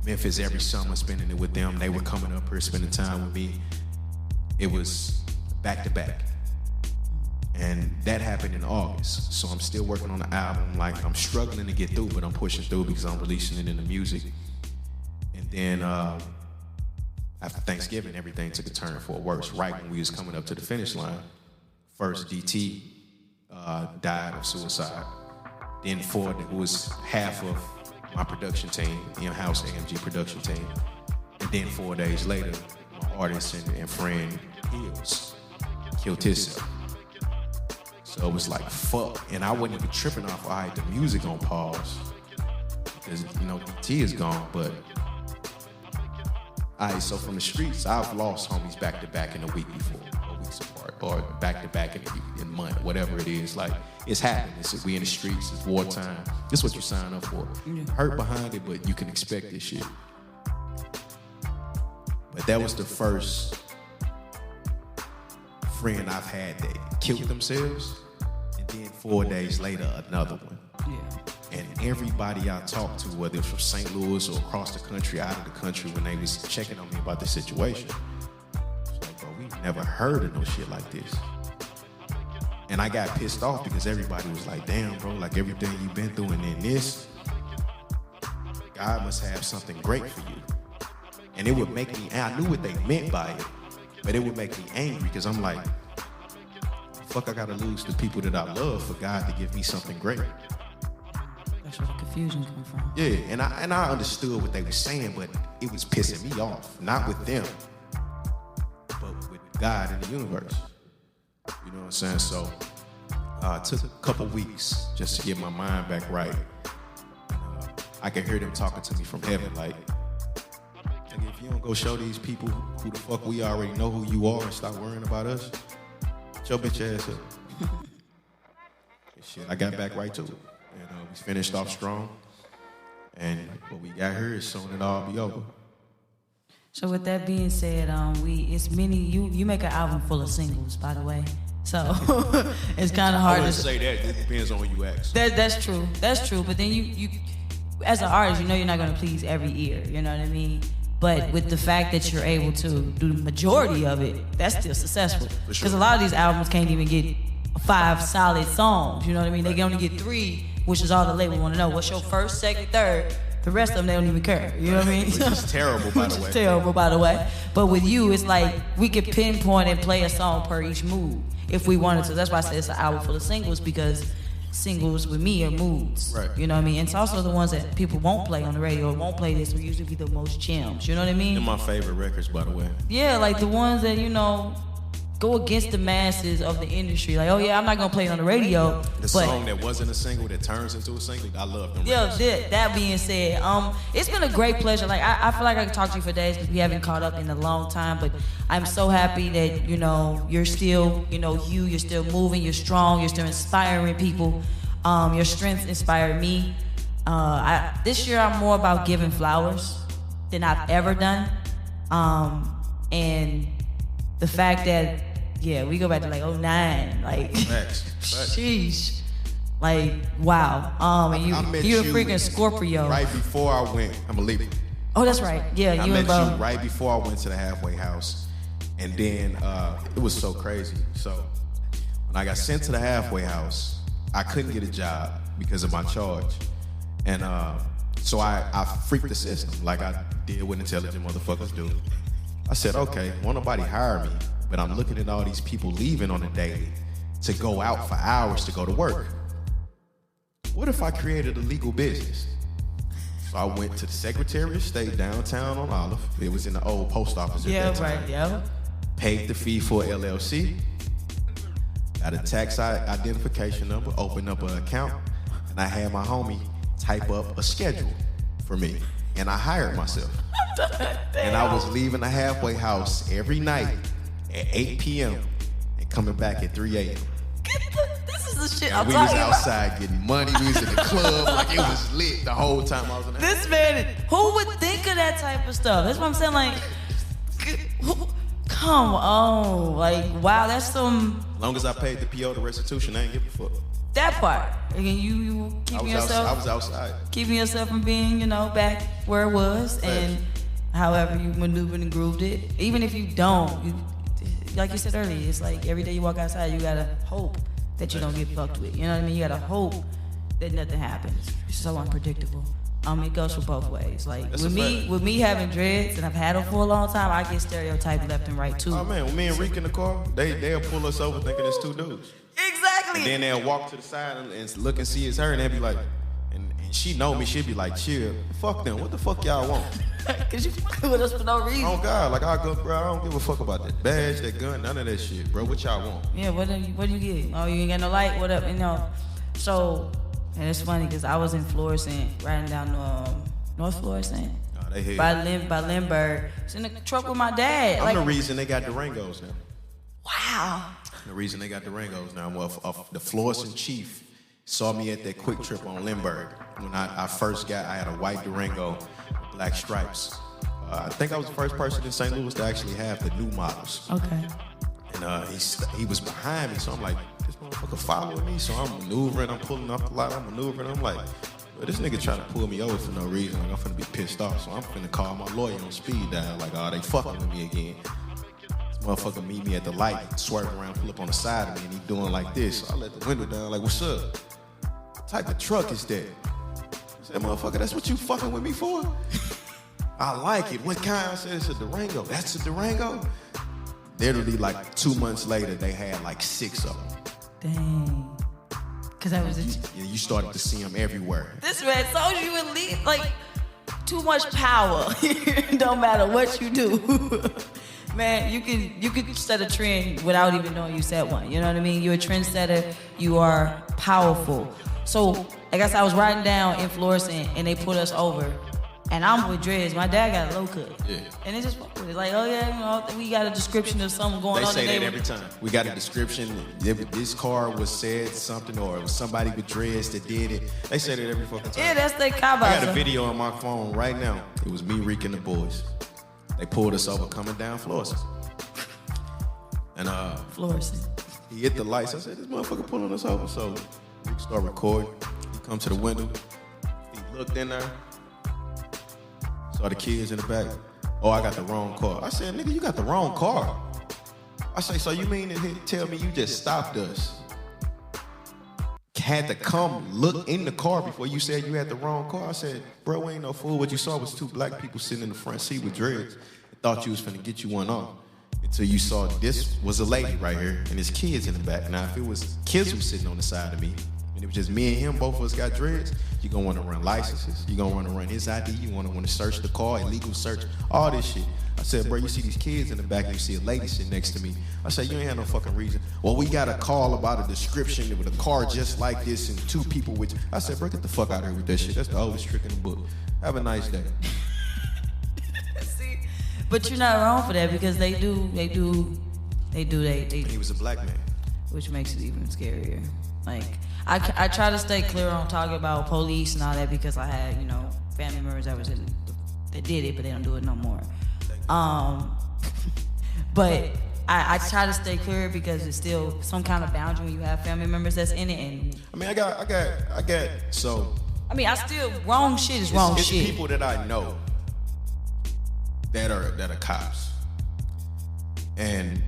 Memphis every summer, spending it with them. They were coming up here, spending time with me. It was back to back. And that happened in August. So I'm still working on the album. Like, I'm struggling to get through, but I'm pushing through because I'm releasing it in the music. And then after Thanksgiving, everything took a turn for worse. Right when we was coming up to the finish line, first DT died of suicide. Then Ford, who was half of my production team, in-house A.M.G production team. And then 4 days later, my artist and friend, Hills, killed himself. So it was like, fuck. And I wasn't even tripping off, all right, the music on pause. Because, DT is gone, but... All right, so from the streets, I've lost homies back-to-back in a week before, or weeks apart, or back-to-back in a month, whatever it is. Like, it's happening. We in the streets, it's wartime. This is what you sign up for. Hurt behind it, but you can expect this shit. But that was the first friend I've had that killed themselves, and then 4 days later, another one. Yeah. And everybody I talked to, whether it's from St. Louis or across the country, out of the country, when they was checking on me about the situation, it's like, bro, we've never heard of no shit like this. And I got pissed off because everybody was like, damn, bro, like everything you've been through and then this, God must have something great for you. And it would make me, and I knew what they meant by it, but it would make me angry because I'm like, fuck, I gotta lose the people that I love for God to give me something great. That's where the confusion come from. Yeah, and I understood what they were saying, but it was pissing me off. Not with them, but with God and the universe. You know what I'm saying? So it took a couple weeks just to get my mind back right. I could hear them talking to me from heaven, like, if you don't go show these people who the fuck we already know who you are and stop worrying about us, get your bitch ass up. Shit, I got back right to it. We finished off strong, and what we got here is soon it'll all be over. So with that being said, it's many. You make an album full of singles, by the way. So it's kind of hard I wouldn't to say that. It depends on who you ask. That's true. That's true. But then you as an artist, you're not going to please every ear. You know what I mean? But with the fact that you're able to do the majority of it, that's still successful. Because a lot of these albums can't even get 5 solid songs. You know what I mean? They can only get 3. Which is all the label want to know. What's your first, second, third? The rest of them, they don't even care. You know what I mean? Which is terrible, by the way. Which is terrible, by the way. But with you, it's like we could pinpoint and play a song per each mood if we wanted to. That's why I said it's an album full of singles, because singles with me are moods. Right. You know what I mean? And it's also the ones that people won't play on the radio or won't play this will usually be the most gems. You know what I mean? They're my favorite records, by the way. Yeah, like the ones that, go against the masses of the industry. Like, oh yeah, I'm not gonna play it on the radio. The song that wasn't a single that turns into a single, I love them. Yeah, that being said, it's been a great pleasure. Like, I feel like I could talk to you for days because we haven't caught up in a long time. But I'm so happy that you're still, you're still moving, you're strong, you're still inspiring people. Your strength inspired me. This year I'm more about giving flowers than I've ever done, and the fact that. Yeah, we go back to like 09, like, sheesh, like, wow. And you're a freaking Scorpio. Right before I went, I'm a Libra. Oh, that's right. Yeah, I you met and you right before I went to the halfway house, and then it was so crazy. So when I got sent to the halfway house, I couldn't get a job because of my charge, and so I freaked the system like I did what intelligent motherfuckers do. I said, okay, won't nobody hire me? But I'm looking at all these people leaving on a daily to go out for hours to go to work. What if I created a legal business? So I went to the Secretary of State downtown on Olive. It was in the old post office at that time. Yeah. Paid the fee for LLC. got a tax identification number, opened up an account, and I had my homie type up a schedule for me. And I hired myself. And I was leaving the halfway house every night at 8 p.m. and coming back at 3 a.m. This is the shit And I'm we was talking about. outside getting money. We was in the club. Like, it was lit the whole time I was in the This man, who would think of that type of stuff? That's what I'm saying. Like, come on. Like, wow, that's some. As long as I paid the PO, the restitution, I ain't give a fuck. That part. Again, you keeping yourself. I was outside. Keeping yourself from being, back where it was, and however you maneuvered and grooved it. Even if you don't, like you said earlier, it's like every day you walk outside, you gotta hope that you don't get fucked with. You know what I mean? You gotta hope that nothing happens. It's so unpredictable. It goes for both ways. Like That's with me having dreads, and I've had them for a long time, I get stereotyped left and right too. Oh man, when me and Reek in the car, they'll pull us over thinking it's two dudes. Exactly. And then they'll walk to the side and look and see it's her, and they'll be like, and she know me, she'll be like, chill, fuck them, what the fuck y'all want? Cause you fucking with us for no reason. Oh God, like I go, bro, I don't give a fuck about that badge, that gun, none of that shit, bro. What y'all want? Yeah, what do you get? Oh, you ain't got no light? What up? So, and it's funny because I was in Florissant, riding down North Florissant. Oh, they hate by Lindbergh. It's in the truck with my dad. I'm the reason they got Durangos now. Wow. The reason they got Durangos now, well, the Florissant chief saw me at that quick trip on Lindbergh. When I first got, I had a white Durango, black stripes. I think I was the first person in St. Louis to actually have the new models. Okay. And he was behind me, so I'm like, this motherfucker following me. So I'm maneuvering, I'm pulling off the lot, I'm maneuvering. I'm like, well, this nigga trying to pull me over for no reason. Like, I'm finna be pissed off, so I'm finna call my lawyer on speed dial. Like, oh, they fucking with me again. This motherfucker meet me at the light, swerve around, pull up on the side of me, and he doing like this. So I let the window down, like, what's up? What type of truck is that? I said, motherfucker, that's what you fucking with me for? I like it. What kind? I said, it's a Durango. That's a Durango? Literally, like 2 months later, they had like 6 of them. Dang. Cause that was You started to see them everywhere. This man told you at least like too much power. Don't matter what you do. Man, you can set a trend without even knowing you set one. You know what I mean? You're a trendsetter. You are powerful. So I guess I was riding down in Florissant and they put us over. And I'm with dreads. My dad got a low cut. Yeah. And they just fuck with it. Like, oh yeah, we got a description of something going They on. say today. that every time. We got a description. This car was said something, or it was somebody with dreads that did it. They say that every fucking time. Yeah, that's their cop I got a video on my phone right now. It was me, Reek, and the boys. They pulled us over coming down Florissant. And Florissant. he hit the lights. I said, this motherfucker pulling us over. So Reek start recording. He come to the window. He looked in there. Saw the kids in the back. Oh, I got the wrong car. I said, nigga, you got the wrong car. I say, so you mean to tell me you just stopped us? Had to come look in the car before you said you had the wrong car? I said, bro, we ain't no fool. What you saw was 2 black people sitting in the front seat with dreads. Thought you was finna get you one off. Until you saw this was a lady right here and there's kids in the back. Now, if it was kids who sitting on the side of me, and it was just me and him, both of us got dreads, you're gonna wanna run licenses, you're gonna wanna run his ID, you wanna search the car, illegal search, all this shit. I said, bro, you see these kids in the back and you see a lady sitting next to me. I said, you ain't had no fucking reason. Well, we got a call about a description with a car just like this and 2 people with. I said, bro, get the fuck out of here with that shit. That's the oldest trick in the book. Have a nice day. See, but you're not wrong for that because they do. He was a black man. Which makes it even scarier. Like, I try to stay clear on talking about police and all that because I had, family members that did it, but they don't do it no more. But I try to stay clear because it's still some kind of boundary when you have family members that's in it. And I mean, I got. So. I mean, wrong shit is wrong shit. It's people that I know that are cops, and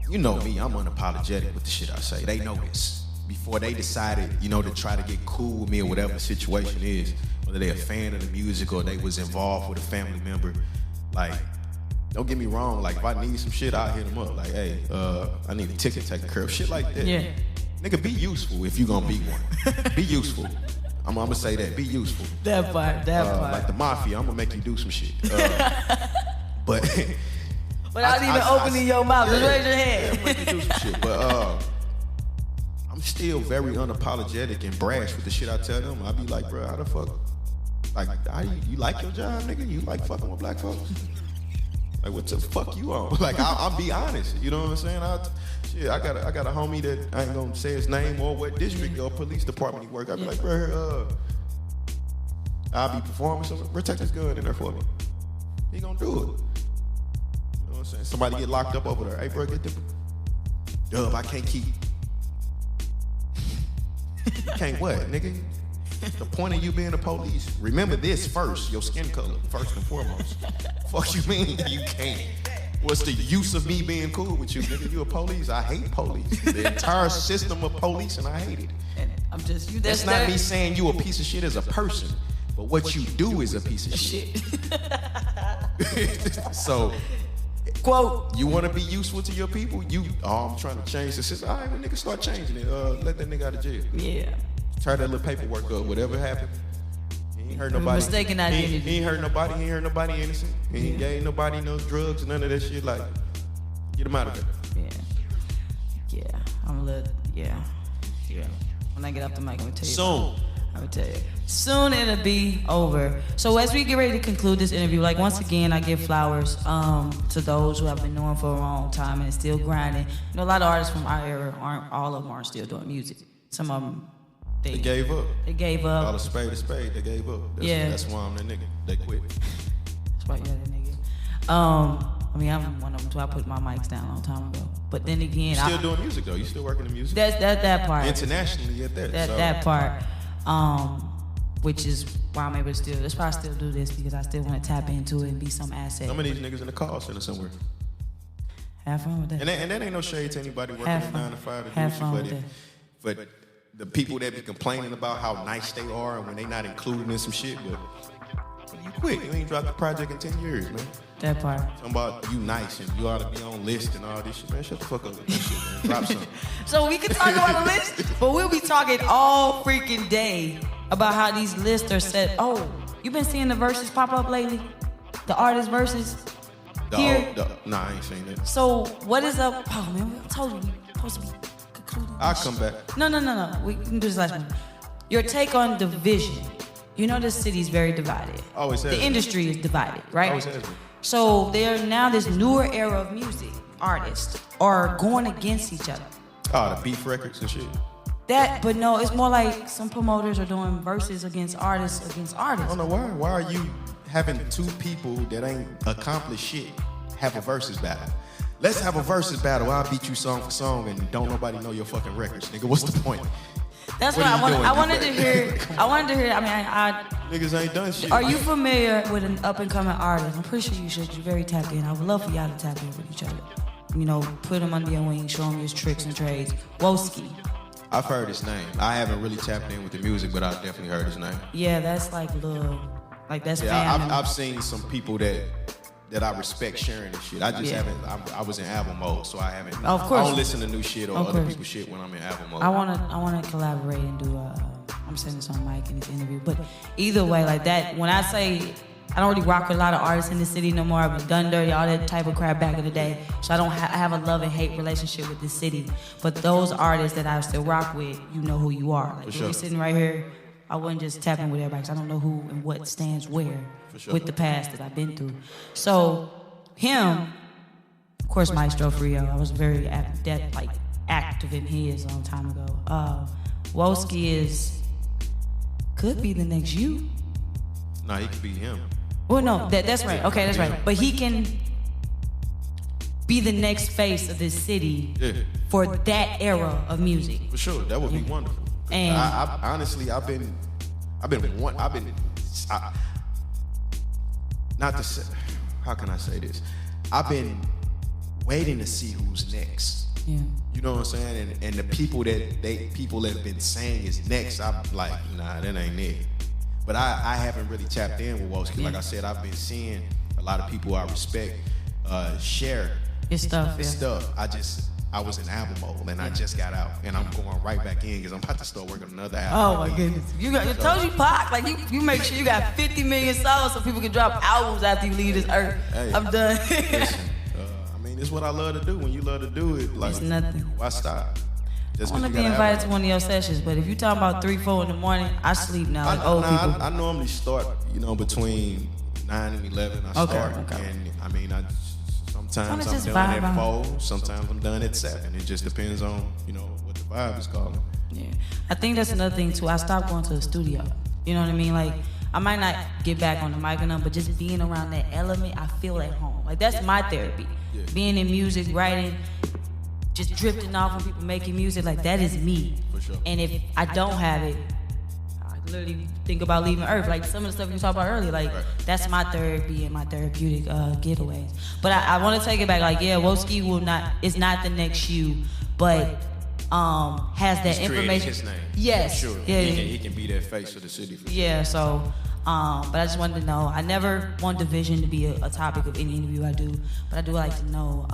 you know me, I'm unapologetic with the shit I say. They know this. Before they decided, to try to get cool with me or whatever the situation is, whether they're a fan of the music or they was involved with a family member, like, don't get me wrong, like, if I need some shit, I'll hit them up. Like, hey, I need a ticket taken care of. Shit like that. Yeah. Nigga, be useful if you gonna be one. Be useful. I'm gonna say that. Be useful. That part. Like the mafia, I'm gonna make you do some shit. But Without even opening your mouth, just raise your hand. Yeah, make you do some shit. But I'm still very unapologetic and brash with the shit I tell them. I be like, bro, how the fuck? Like, you like your job, nigga? You like fucking with black folks? Like, what the fuck you on? Like, I'll be honest. You know what I'm saying? I got a homie that I ain't gonna say his name or what district or police department he work. I be like, bro, I'll be performing something. Bro, take this gun in there for me. He gonna do it. You know what I'm saying? Somebody get locked up over there. Hey, bro, get the Dubb. I can't keep. You can't what, nigga? The point of you being the police. Remember this first. Your skin color, first and foremost. Fuck you mean you can't? What's the use of me being cool with you, nigga? You a police. I hate police. The entire system of police, and I hate it. And I'm just you. That's not me saying you a piece of shit as a person, but what you do is a piece of shit. So, quote, you want to be useful to your people? I'm trying to change the system. All right, well, nigga, start changing it. Let that nigga out of jail. Yeah. Try that little paperwork up. Whatever happened, he ain't hurt nobody. Mistaken identity. He ain't hurt nobody. He ain't hurt nobody innocent. He ain't gave nobody no drugs, none of that shit. Like, get him out of there. Yeah. I'm a little. Yeah. When I get off the mic, I'm gonna tell you. Soon. I'm gonna tell you. Soon it'll be over. So as we get ready to conclude this interview, like once again, I give flowers to those who have been knowing for a long time and still grinding. You know, a lot of artists from our era all of them aren't still doing music. Some of them. They gave up. They gave up. Call a spade. They gave up. That's why I'm that nigga. They quit. That's why you're that nigga. I mean, I'm one of them too. I put my mics down a long time ago. But then again, you still doing music though. You still working in music. That part. Internationally at that. That part. Which is why I'm able to still. That's why I still do this because I still want to tap into it and be some asset. Some of these niggas in the call center somewhere. Have fun with that. And that ain't no shade to anybody working a 9 to 5 to do Have fun with shit. that. But the people that be complaining about how nice they are and when they not included in some shit, but you quit. You ain't dropped the project in 10 years, man. That part. Talking about you nice and you ought to be on list and all this shit, man. Shut the fuck up with that shit, man. Drop something. So we can talk about the list, but we'll be talking all freaking day about how these lists are set. Oh, you been seeing the verses pop up lately? The artist verses? Here? Nah, I ain't seen that. So what is up? Oh man, I told you we supposed to be concluding. I'll come back. No. We can do this last one. Your take on division. You know this city's very divided. Always has The been. industry is divided, right? Always has been. So there now this newer era of music, artists are going against each other. Oh, the beef records and shit. But no, it's more like some promoters are doing verses against artists. I don't know why. Why are you having two people that ain't accomplished shit have a versus battle? Let's have a versus battle. I'll beat you song for song and don't nobody know your fucking records, nigga. What's the point? That's what I wanted to hear. I mean, I niggas ain't done shit. Are you familiar with an up and coming artist? I'm pretty sure you should. You're very tapped in. I would love for y'all to tap in with each other. You know, put him under your wing, show him his tricks and trades. Woski. I've heard his name. I haven't really tapped in with the music, but I've definitely heard his name. Yeah, that's like that's yeah, family. I've seen some people that I respect sharing this shit. I just haven't. I was in album mode, so I haven't. Of course. I don't listen to new shit or other people's shit when I'm in album mode. I wanna collaborate and do. I'm saying this on mic in this interview, but either way, like that. When I say I don't really rock with a lot of artists in the city no more. I've been done dirty, all that type of crap back in the day. So I don't I have a love and hate relationship with this city. But those artists that I still rock with, you know who you are. Like, if you're sitting right here, I wouldn't just tap in with everybody because I don't know who and what stands where with the past that I've been through. So him, of course, Maestro Frio. I was very active in his a long time ago. Woski could be the next you. Nah, he could be him. Well, no, that's right. Okay, that's right. But he can be the next face of this city for that era of music. For sure, that would be wonderful. And I honestly, not to say, how can I say this? I've been waiting to see who's next. Yeah. You know what I'm saying? And the people that have been saying is next, I'm like, nah, that ain't it. But I haven't really tapped in with Woski. Yeah. Like I said, I've been seeing a lot of people I respect share his stuff. I was in album mode and I just got out and I'm going right back in because I'm about to start working on another album. Oh my goodness! I told you, Pac. Like you make sure you got 50 million songs so people can drop albums after you leave this earth. Hey, I'm done. Listen, It's what I love to do. When you love to do it, like, It's nothing. why stop? I want to be invited to one of your sessions, but if you talking about 3, 4 in the morning, I sleep now like old people. I normally start, between 9 and 11. I start, and I mean, sometimes I'm done at 4. Sometimes I'm done at 7. It just depends on, what the vibe is calling. Yeah, I think that's another thing too. I stopped going to the studio. You know what I mean? Like, I might not get back on the mic or nothing, but just being around that element, I feel at home. Like, that's my therapy. Yeah. Being in music, writing, just drifting off when people making music, like, that is me. For sure. And if I don't have it, I literally think about leaving Earth. Like, some of the stuff you talked about earlier, like, that's my therapy and my therapeutic getaways. But I want to take it back. Like, yeah, Woski is not the next you, but has that information. His name. Yes. For sure. Yeah. He can be that face of the city. For yeah. Sure. So, but I just wanted to know. I never want division to be a topic of any interview I do, but I do like to know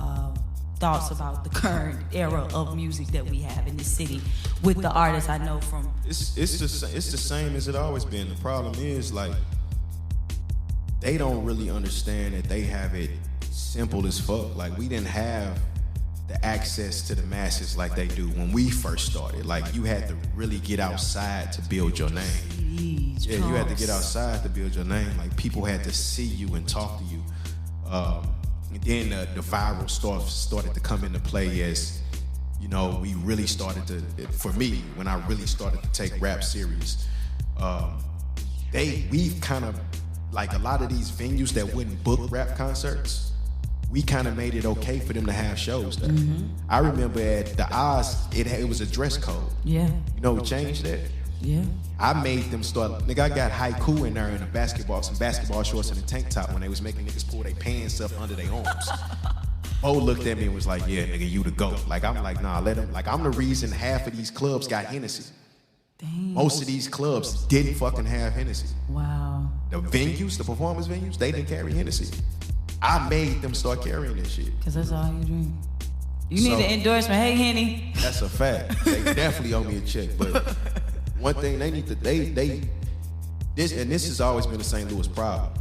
thoughts about the current era of music that we have in this city with the artists I know from. It's the same as it always been. The problem is, like, they don't really understand that they have it simple as fuck. Like, we didn't have the access to the masses like they do when we first started. Like, you had to really get outside to build your name. Yeah, you had to get outside to build your name. Like, people had to see you and talk to you. And then the viral stuff started to come into play as, we really started to, for me, when I really started to take rap serious, we've kind of, like, a lot of these venues that wouldn't book rap concerts, we kind of made it okay for them to have shows there. Mm-hmm. I remember at the Oz, it was a dress code. Yeah. We changed that. Yeah. I made them start. Nigga, I got Haiku in there in some basketball shorts and a tank top when they was making niggas pull their pants up under their arms. Bo looked at me and was like, yeah, nigga, you the GOAT. Like, I'm like, nah, let him. Like, I'm the reason half of these clubs got Hennessy. Dang. Most of these clubs didn't fucking have Hennessy. Wow. The venues, the performance venues, they didn't carry Hennessy. I made them start carrying this shit. Because that's all you drink. You need an endorsement. Hey, Henny. That's a fact. They definitely owe me a check, but one thing they need to, this has always been the St. Louis problem.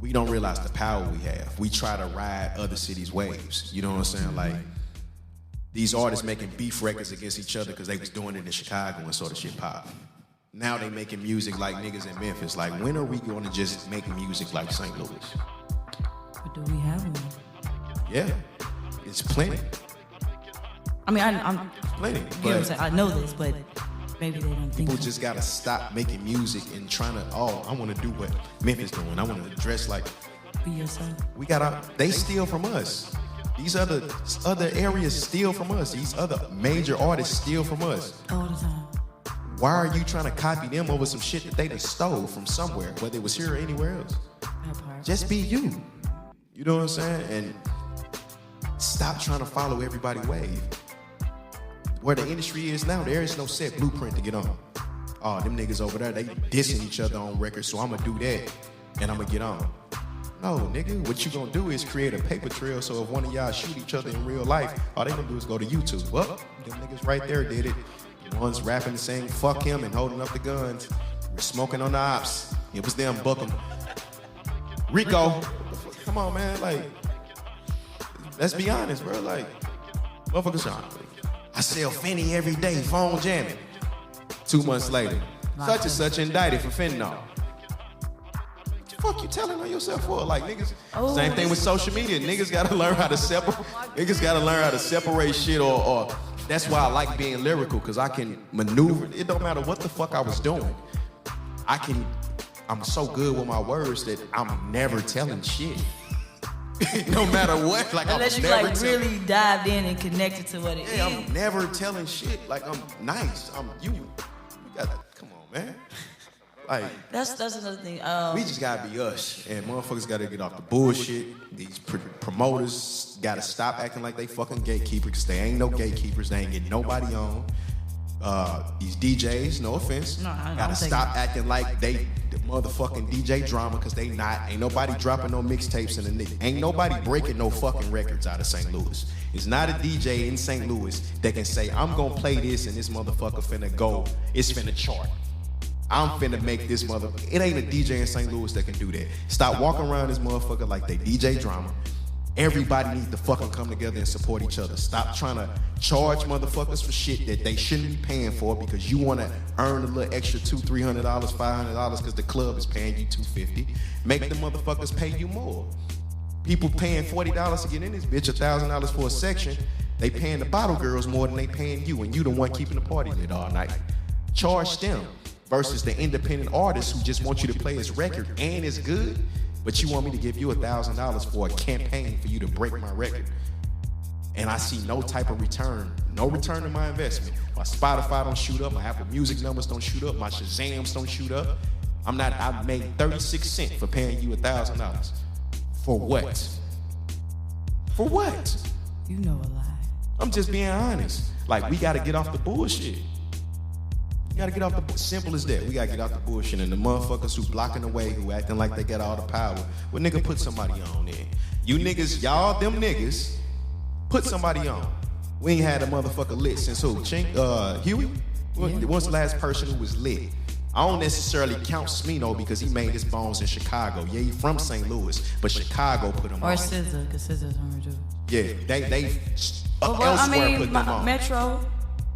We don't realize the power we have. We try to ride other cities' waves. You know what I'm saying? Like, these artists making beef records against each other because they was doing it in Chicago and sort of shit pop. Now they making music like niggas in Memphis. Like, when are we going to just make music like St. Louis? But do we have one? Yeah, it's plenty. I mean, I'm plenty. You know what I'm saying? I know this, but maybe they don't think. People just gotta stop making music and trying to. I want to do what Memphis doing. I want to dress like. Be yourself. They steal from us. These other areas steal from us. These other major artists steal from us all the time. Why are you trying to copy them over some shit that they done stole from somewhere, whether it was here or anywhere else? Just be you. You know what I'm saying? And stop trying to follow everybody's wave. Where the industry is now, there is no set blueprint to get on. Oh, them niggas over there, they dissing each other on records, so I'm gonna do that and I'm gonna get on. No, nigga, what you gonna do is create a paper trail so if one of y'all shoot each other in real life, all they gonna do is go to YouTube. Well, them niggas right there did it. The ones rapping and saying fuck him and holding up the guns. We're smoking on the ops. It was them booking. Rico, come on, man, like, let's be honest, bro, like, motherfuckers Sean. I sell Fenty every day, phone jamming. 2 months later, such and such indicted for fentanyl. What the fuck you telling on yourself for? Like, niggas, same thing with social media. Niggas gotta learn how to separate shit or that's why I like being lyrical, because I can maneuver. It don't matter what the fuck I was doing. I'm so good with my words that I'm never telling shit. No matter what, like, unless you like really dived in and connected to what it is. Yeah, I'm never telling shit. Like, I'm nice. You gotta, come on, man. Like, that's another thing. We just gotta be us, and motherfuckers gotta get off the bullshit. These promoters gotta stop acting like they fucking gatekeepers, because they ain't no gatekeepers. They ain't getting nobody on. These DJs, no offense, gotta stop acting like they the motherfucking DJ drama, because they not. Ain't nobody dropping no mixtapes in the nigga. Ain't nobody breaking no fucking records out of St. Louis. It's not a DJ in St. Louis that can say, I'm gonna play this and this motherfucker finna go, it's finna chart. I'm finna make this motherfucker. It ain't a DJ in St. Louis that can do that. Stop walking around this motherfucker like they DJ drama. Everybody need to fucking come together and support each other. Stop trying to charge motherfuckers for shit that they shouldn't be paying for because you want to earn a little extra $200, $300, $500 because the club is paying you $250. Make the motherfuckers pay you more. People paying $40 to get in this bitch, $1,000 for a section. They paying the bottle girls more than they paying you, and you the one keeping the party lit all night. Charge them versus the independent artist who just want you to play his record and it's good. But you want me to give you $1,000 for a campaign for you to break my record. And I see no type of return, no return to my investment. My Spotify don't shoot up, my Apple Music numbers don't shoot up, my Shazams don't shoot up. I made 36 cents for paying you $1,000. For what? For what? You know a lie. I'm just being honest. Like, we gotta get off the bullshit. You gotta get off the simple as that. We gotta get off the bullshit. And the motherfuckers who blocking the way, who acting like they got all the power, well, nigga, put somebody on there. You niggas, y'all, them niggas, put somebody on. We ain't had a motherfucker lit since who? Huey? What's the last person who was lit? I don't necessarily count Smino because he made his bones in Chicago. Yeah, he from St. Louis, but Chicago put him on. Or SZA, because SZA's on her too. Yeah, they elsewhere put them on.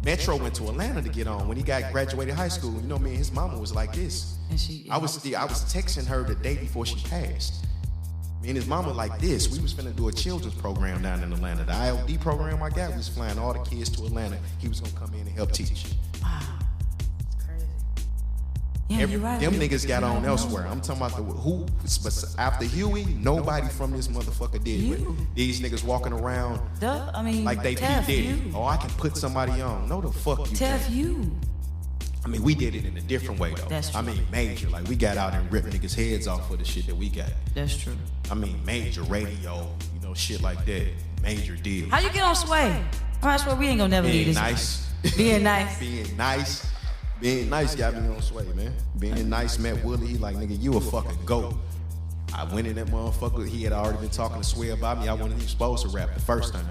Metro went to Atlanta to get on when he graduated high school. You know, me and his mama was like this. And I was texting her the day before she passed. Me and his mama like this. We was finna do a children's program down in Atlanta. The ILD program I got, we was flying all the kids to Atlanta. He was gonna come in and help teach. Wow, it's crazy. Yeah, you're right. Them niggas got on elsewhere. I'm talking about who. But after Huey, nobody from this motherfucker did. These niggas walking around like they Tef, did. you. Oh, I can put somebody on. No, the fuck you Tef, can't. you. I mean, we did it in a different way though. That's true. I mean, major. Like, we got out and ripped niggas' heads off for the shit that we got. That's true. I mean, major radio, you know, shit like that. Major deal. How you get on Sway? I swear we ain't gonna never leave Being this. nice. Being nice. Being nice got me on Sway, man. Being nice, met Willie. He like, nigga, you a fucking goat. I went in that motherfucker. He had already been talking to Sway about me. I wasn't even supposed to rap the first time.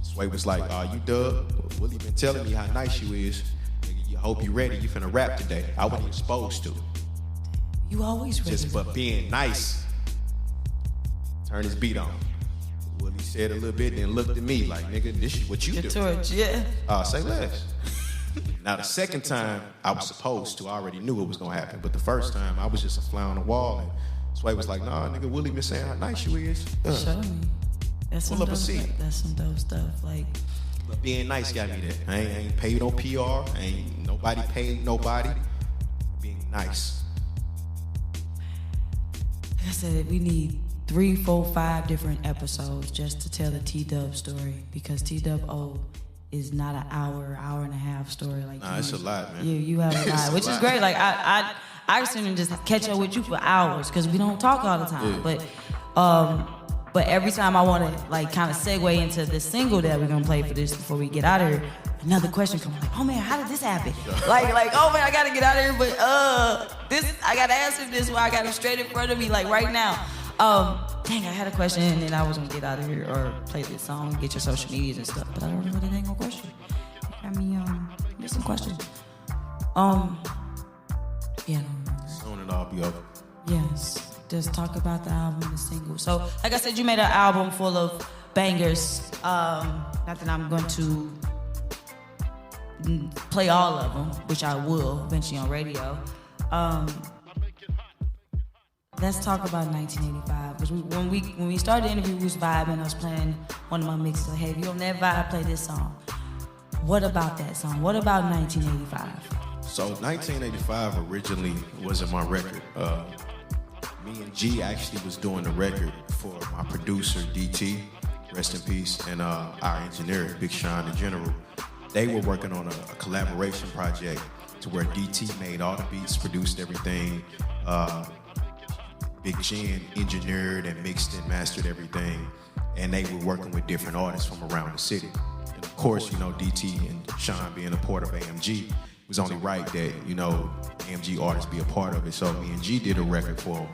Sway was like, you Dubb? Willie been telling me how nice you is. Nigga, you hope you ready. You finna rap today. I wasn't even supposed to. You always ready. Just but being nice. Turn his beat on. Willie said a little bit, then looked at me like, nigga, this is what you do. Torch, yeah. Say less. Now the second time I was supposed to, I already knew it was gonna happen. But the first time I was just a fly on the wall, and Sway was like, "Nah, nigga, Willie been saying how nice you is." Show me. That's some dope stuff. That's some dope stuff. Like, but being nice got me there. I ain't paid no PR. Ain't nobody paid nobody. Being nice. Like I said, we need 3, 4, 5 different episodes just to tell the T-Dubb story, because T-Dubb is not an hour and a half story. Like, nah, it's a lot, man. You have a lot, which is great. Like, I can just catch up with you for hours because we don't talk all the time. Yeah. But every time I want to like kind of segue into the single that we're gonna play for this before we get out of here, another question comes like, oh man, how did this happen? like, oh man, I gotta get out of here, but this I gotta answer this while I got it straight in front of me, like right now. Dang, I had a question and then I was gonna get out of here or play this song, get your social medias and stuff, but I don't remember the dang question. I mean, there's some questions. Yeah. Soon it'll all be over. Yes. Just talk about the album and the single. So, like I said, you made an album full of bangers. Not that I'm going to play all of them, which I will eventually on radio. Let's talk about 1985. Because when we started the interview, we was vibing. I was playing one of my mixes. Like, hey, if you don't never vibe, play this song. What about that song? What about 1985? So 1985 originally wasn't my record. Me and G actually was doing the record for my producer DT, rest in peace, and our engineer Big Sean in general. They were working on a collaboration project to where DT made all the beats, produced everything. Big G engineered and mixed and mastered everything, and they were working with different artists from around the city. And of course, you know, DT and Sean being a part of A.M.G, it was only right that, you know, A.M.G artists be a part of it. So me and G did a record for them.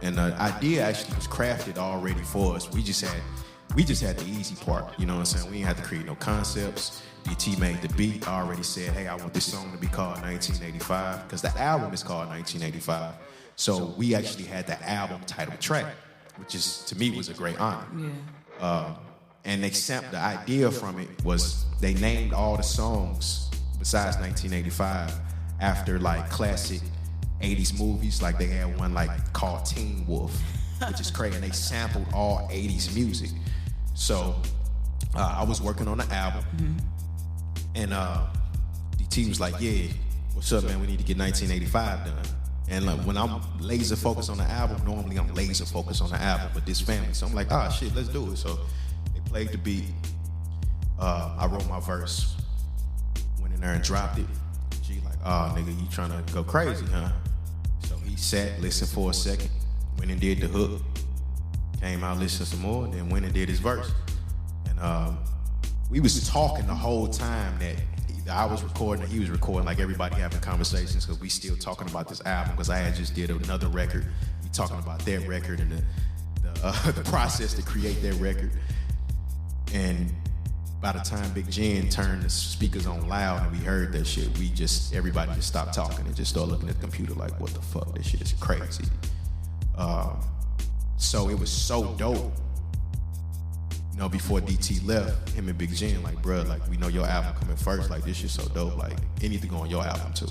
And the idea actually was crafted already for us. We just had the easy part, you know what I'm saying? We didn't have to create no concepts. DT made the beat. I already said, hey, I want this song to be called 1985, because the album is called 1985. So we actually had the album title track. which is to me was a great honor. Yeah. And the idea from it was they named all the songs besides 1985 after like classic 80s movies. Like they had one like called Teen Wolf, which is crazy. And they sampled all 80s music. So I was working on the album, and DT was like, "Yeah, what's up, man? We need to get 1985 done." And like when I'm laser focused on the album, normally I'm laser focused on the album with this family. So I'm like, "Ah, shit, let's do it." So they played the beat. I wrote my verse, went in there and dropped it. G like, "Oh, nigga, you trying to go crazy, huh?" So he sat, listened for a second, went and did the hook, came out, listened some more, then went and did his verse. And we was talking the whole time that either I was recording or he was recording, like everybody having conversations, because we still talking about this album, because I had just did another record. We talking about that record and the process to create that record. And by the time Big Jen turned the speakers on loud and we heard that shit, everybody just stopped talking and just started looking at the computer like, what the fuck, this shit is crazy. So it was so dope. You know, before DT left, him and Big Jen, like, bruh, like, we know your album coming first. Like, this shit's so dope. Like, it needs to go on your album, too.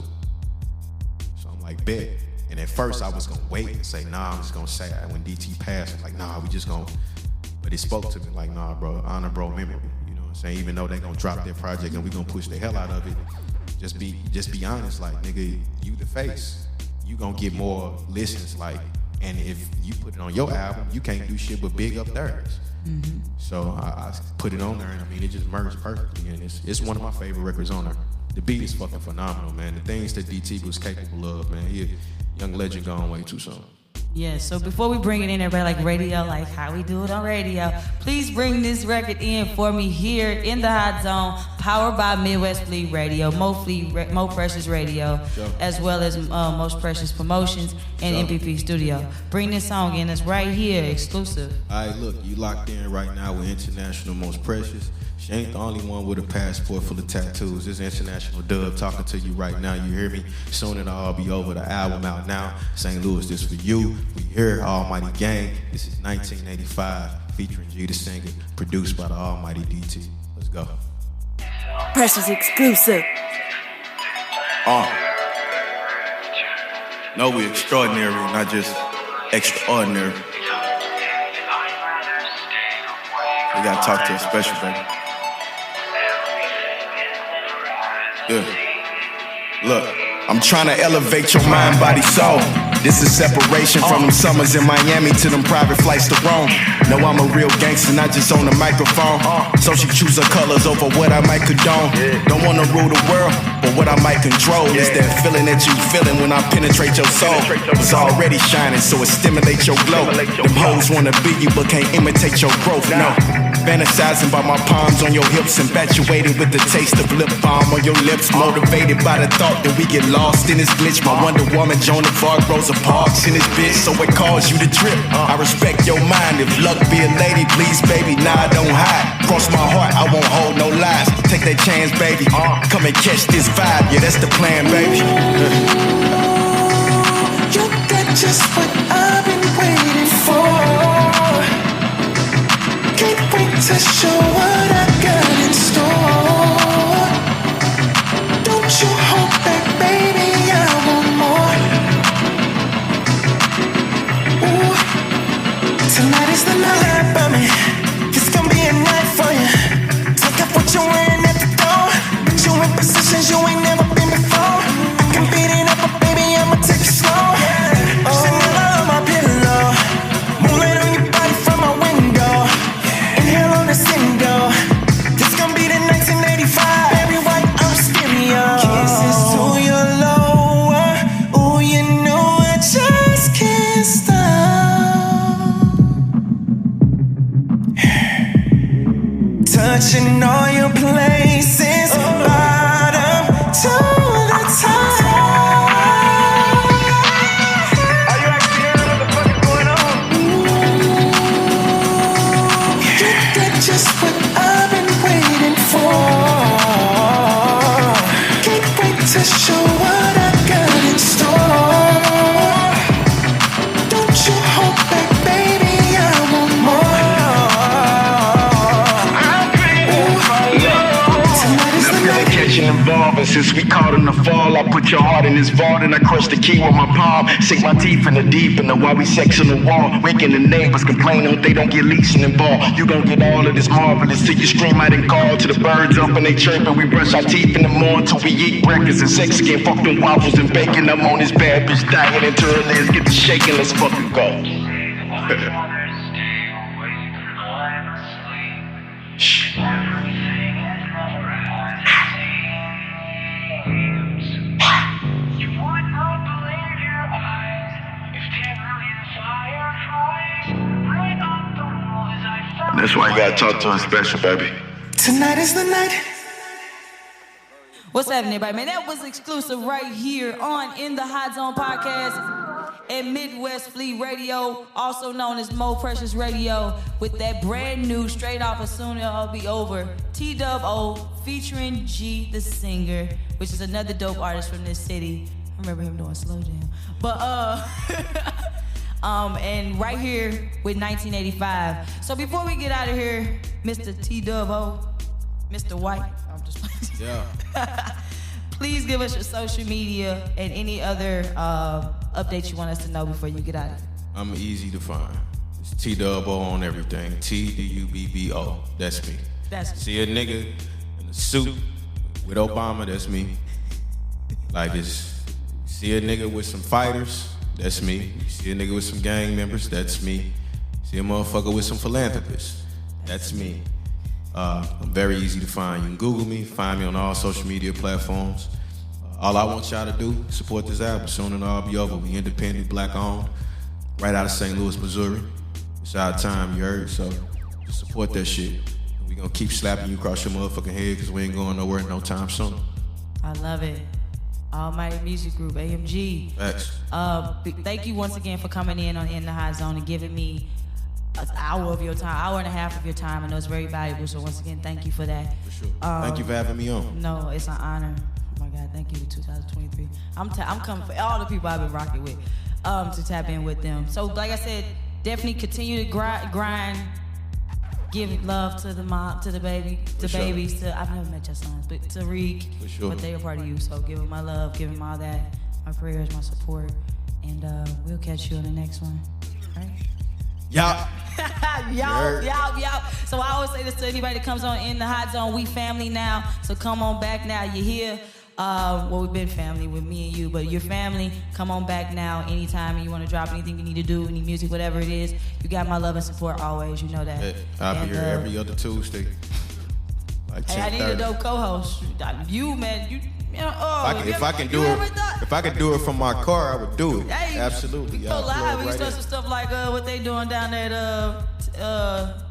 So I'm like, bet. And at first, I was going to wait and say, nah, I'm just going to say it. When DT passed, I'm like, nah, we just going to. But it spoke to me like, nah, bro, honor, bro, memory. You know what I'm saying? Even though they going to drop their project and we going to push the hell out of it, just be honest. Like, nigga, you the face. You going to get more listens. Like, and if you put it on your album, you can't do shit but big up theirs. Mm-hmm. So I put it on there, and I mean, it just merged perfectly, and it's one of my favorite records on there. The beat is fucking phenomenal, man. The things that DT was capable of, man. He a young legend gone way too soon. Yeah, so before we bring it in, everybody like radio, like how we do it on radio, please bring this record in for me here in the Hot Zone, powered by Midwest Fleet Radio, Mo Precious Radio, sure, as well as Most Precious Promotions and sure, MPP Studio. Bring this song in, it's right here, exclusive. All right, look, you locked in right now with International Most Precious. She ain't the only one with a passport full of tattoos. This International Dubb talking to you right now. You hear me? Soon it'll all be over. The album out now. St. Louis, this for you. We here, Almighty Gang. This is 1985, featuring G the Singer, produced by the Almighty DT. Let's go. Precious exclusive. No, we extraordinary, not just extraordinary. We gotta talk to a special baby. Yeah. Look, I'm trying to elevate your mind, body, soul. This is separation from them summers in Miami to them private flights to Rome. No, I'm a real gangster, not just on the microphone. So she choose her colors over what I might condone. Don't wanna rule the world, but what I might control is that feeling that you feeling when I penetrate your soul. It's already shining, so it stimulates your glow. Them hoes wanna be you, but can't imitate your growth, no. Fantasizing by my palms on your hips, infatuated with the taste of lip balm on your lips, motivated by the thought that we get lost in this glitch. My Wonder Woman, Joan of Arc, Rosa Parks in this bitch, so it calls you to drip. I respect your mind, if luck be a lady, please baby, nah, don't hide. Cross my heart, I won't hold no lies. Take that chance, baby, come and catch this vibe, yeah, that's the plan, baby. You got just what I've been waiting for. Can't wait to show what I got in store. Don't you hold back, baby, I want more. Ooh, tonight is the night for me. It's gonna be a night for you. Take off what you're wearing at the door. Put you in positions you ain't never been before. I can beat it up, but baby, I'ma take it slow. Chanel on my pillow, moonlight on your body from my window. Inhale on the single. This gon' be the 1985. Baby, white on stereo. Kisses to your lower. Ooh, you know I just can't stop. Touching all your places, bottom to the top. Are you actually hearing what the fuck is going on? You got just what I've been waiting for. Can't wait to show what I got in store. Don't you hold back, baby, I vision involved. And since we caught in the fall, I put your heart in this vault and I crush the key with my palm. Sink my teeth in the deep and the while we sex on the wall. Waking the neighbors complaining they don't get leasing involved. You gon' get all of this marvelous till you scream out and call to the birds up and they chirping. We brush our teeth in the morning till we eat breakfast and sex again. Fuck them waffles and bacon. I'm on this bad bitch diet until her legs get to shaking. Let's fucking go. Shh. That's why you gotta talk to her special, baby. Tonight is the night. What's happening, everybody? Man, that was exclusive right here on In the Hot Zone podcast at Midwest Fleet Radio, also known as Mo Precious Radio, with that brand new, straight off as soon as it'll be over, T-Dubb featuring G the singer, which is another dope artist from this city. I remember him doing slow jam. But and right here with 1985. So before we get out of here, Mr. T-Dubb, Mr. White, I'm just Yeah. please give us your social media and any other updates you want us to know before you get out of here. I'm easy to find. It's T-Dubb on everything. T-D-U-B-B-O. That's me. That's me. See a nigga in a suit with Obama, that's me. Like this. See a nigga with some fighters, that's me. You see a nigga with some gang members, that's me. See a motherfucker with some philanthropists, that's me. I'm very easy to find. You can Google me, find me on all social media platforms. All I want y'all to do is support this album. Soon it'll all be over. We independent, black owned, right out of St. Louis, Missouri. It's our time, you heard? So just support that shit. We gonna keep slapping you across your motherfucking head because we ain't going nowhere no time soon. I love it. Almighty Music Group, A.M.G. Thanks. Thank you once again for coming in on In the Hot Zone and giving me an hour of your time, hour and a half of your time. I know it's very valuable, so once again, thank you for that. For sure. Thank you for having me on. No, it's an honor. Oh my God, thank you to 2023. I'm coming for all the people I've been rocking with to tap in with them. So like I said, definitely continue to grind. Give love to the mom, to the baby, to sure. babies, to I've never met your sons, but to Reek, For sure. but they are part of you. So give them my love, give them all that, my prayers, my support, and we'll catch you on the next one. All right? Yeah. Y'all. So I always say this to anybody that comes on In the Hot Zone, we family now. So come on back now. You're here. Well, we've been family with me and you, but you're family. Come on back now anytime you want to drop anything you need to do, any music, whatever it is. You got my love and support always. You know that. Hey, I'll be here every other Tuesday. Like Hey, I need a dope co-host. You, man, If I can do it from my car, I would do it. Hey, Absolutely. We go live. We can start some stuff like what they doing down there at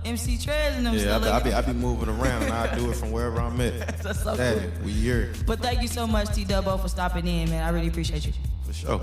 MC Trez and them stuff. Yeah, I be moving around and I do it from wherever I'm at. That's so Daddy, cool. we here. But thank you so much, T-Dubb, for stopping in, man. I really appreciate you. For sure.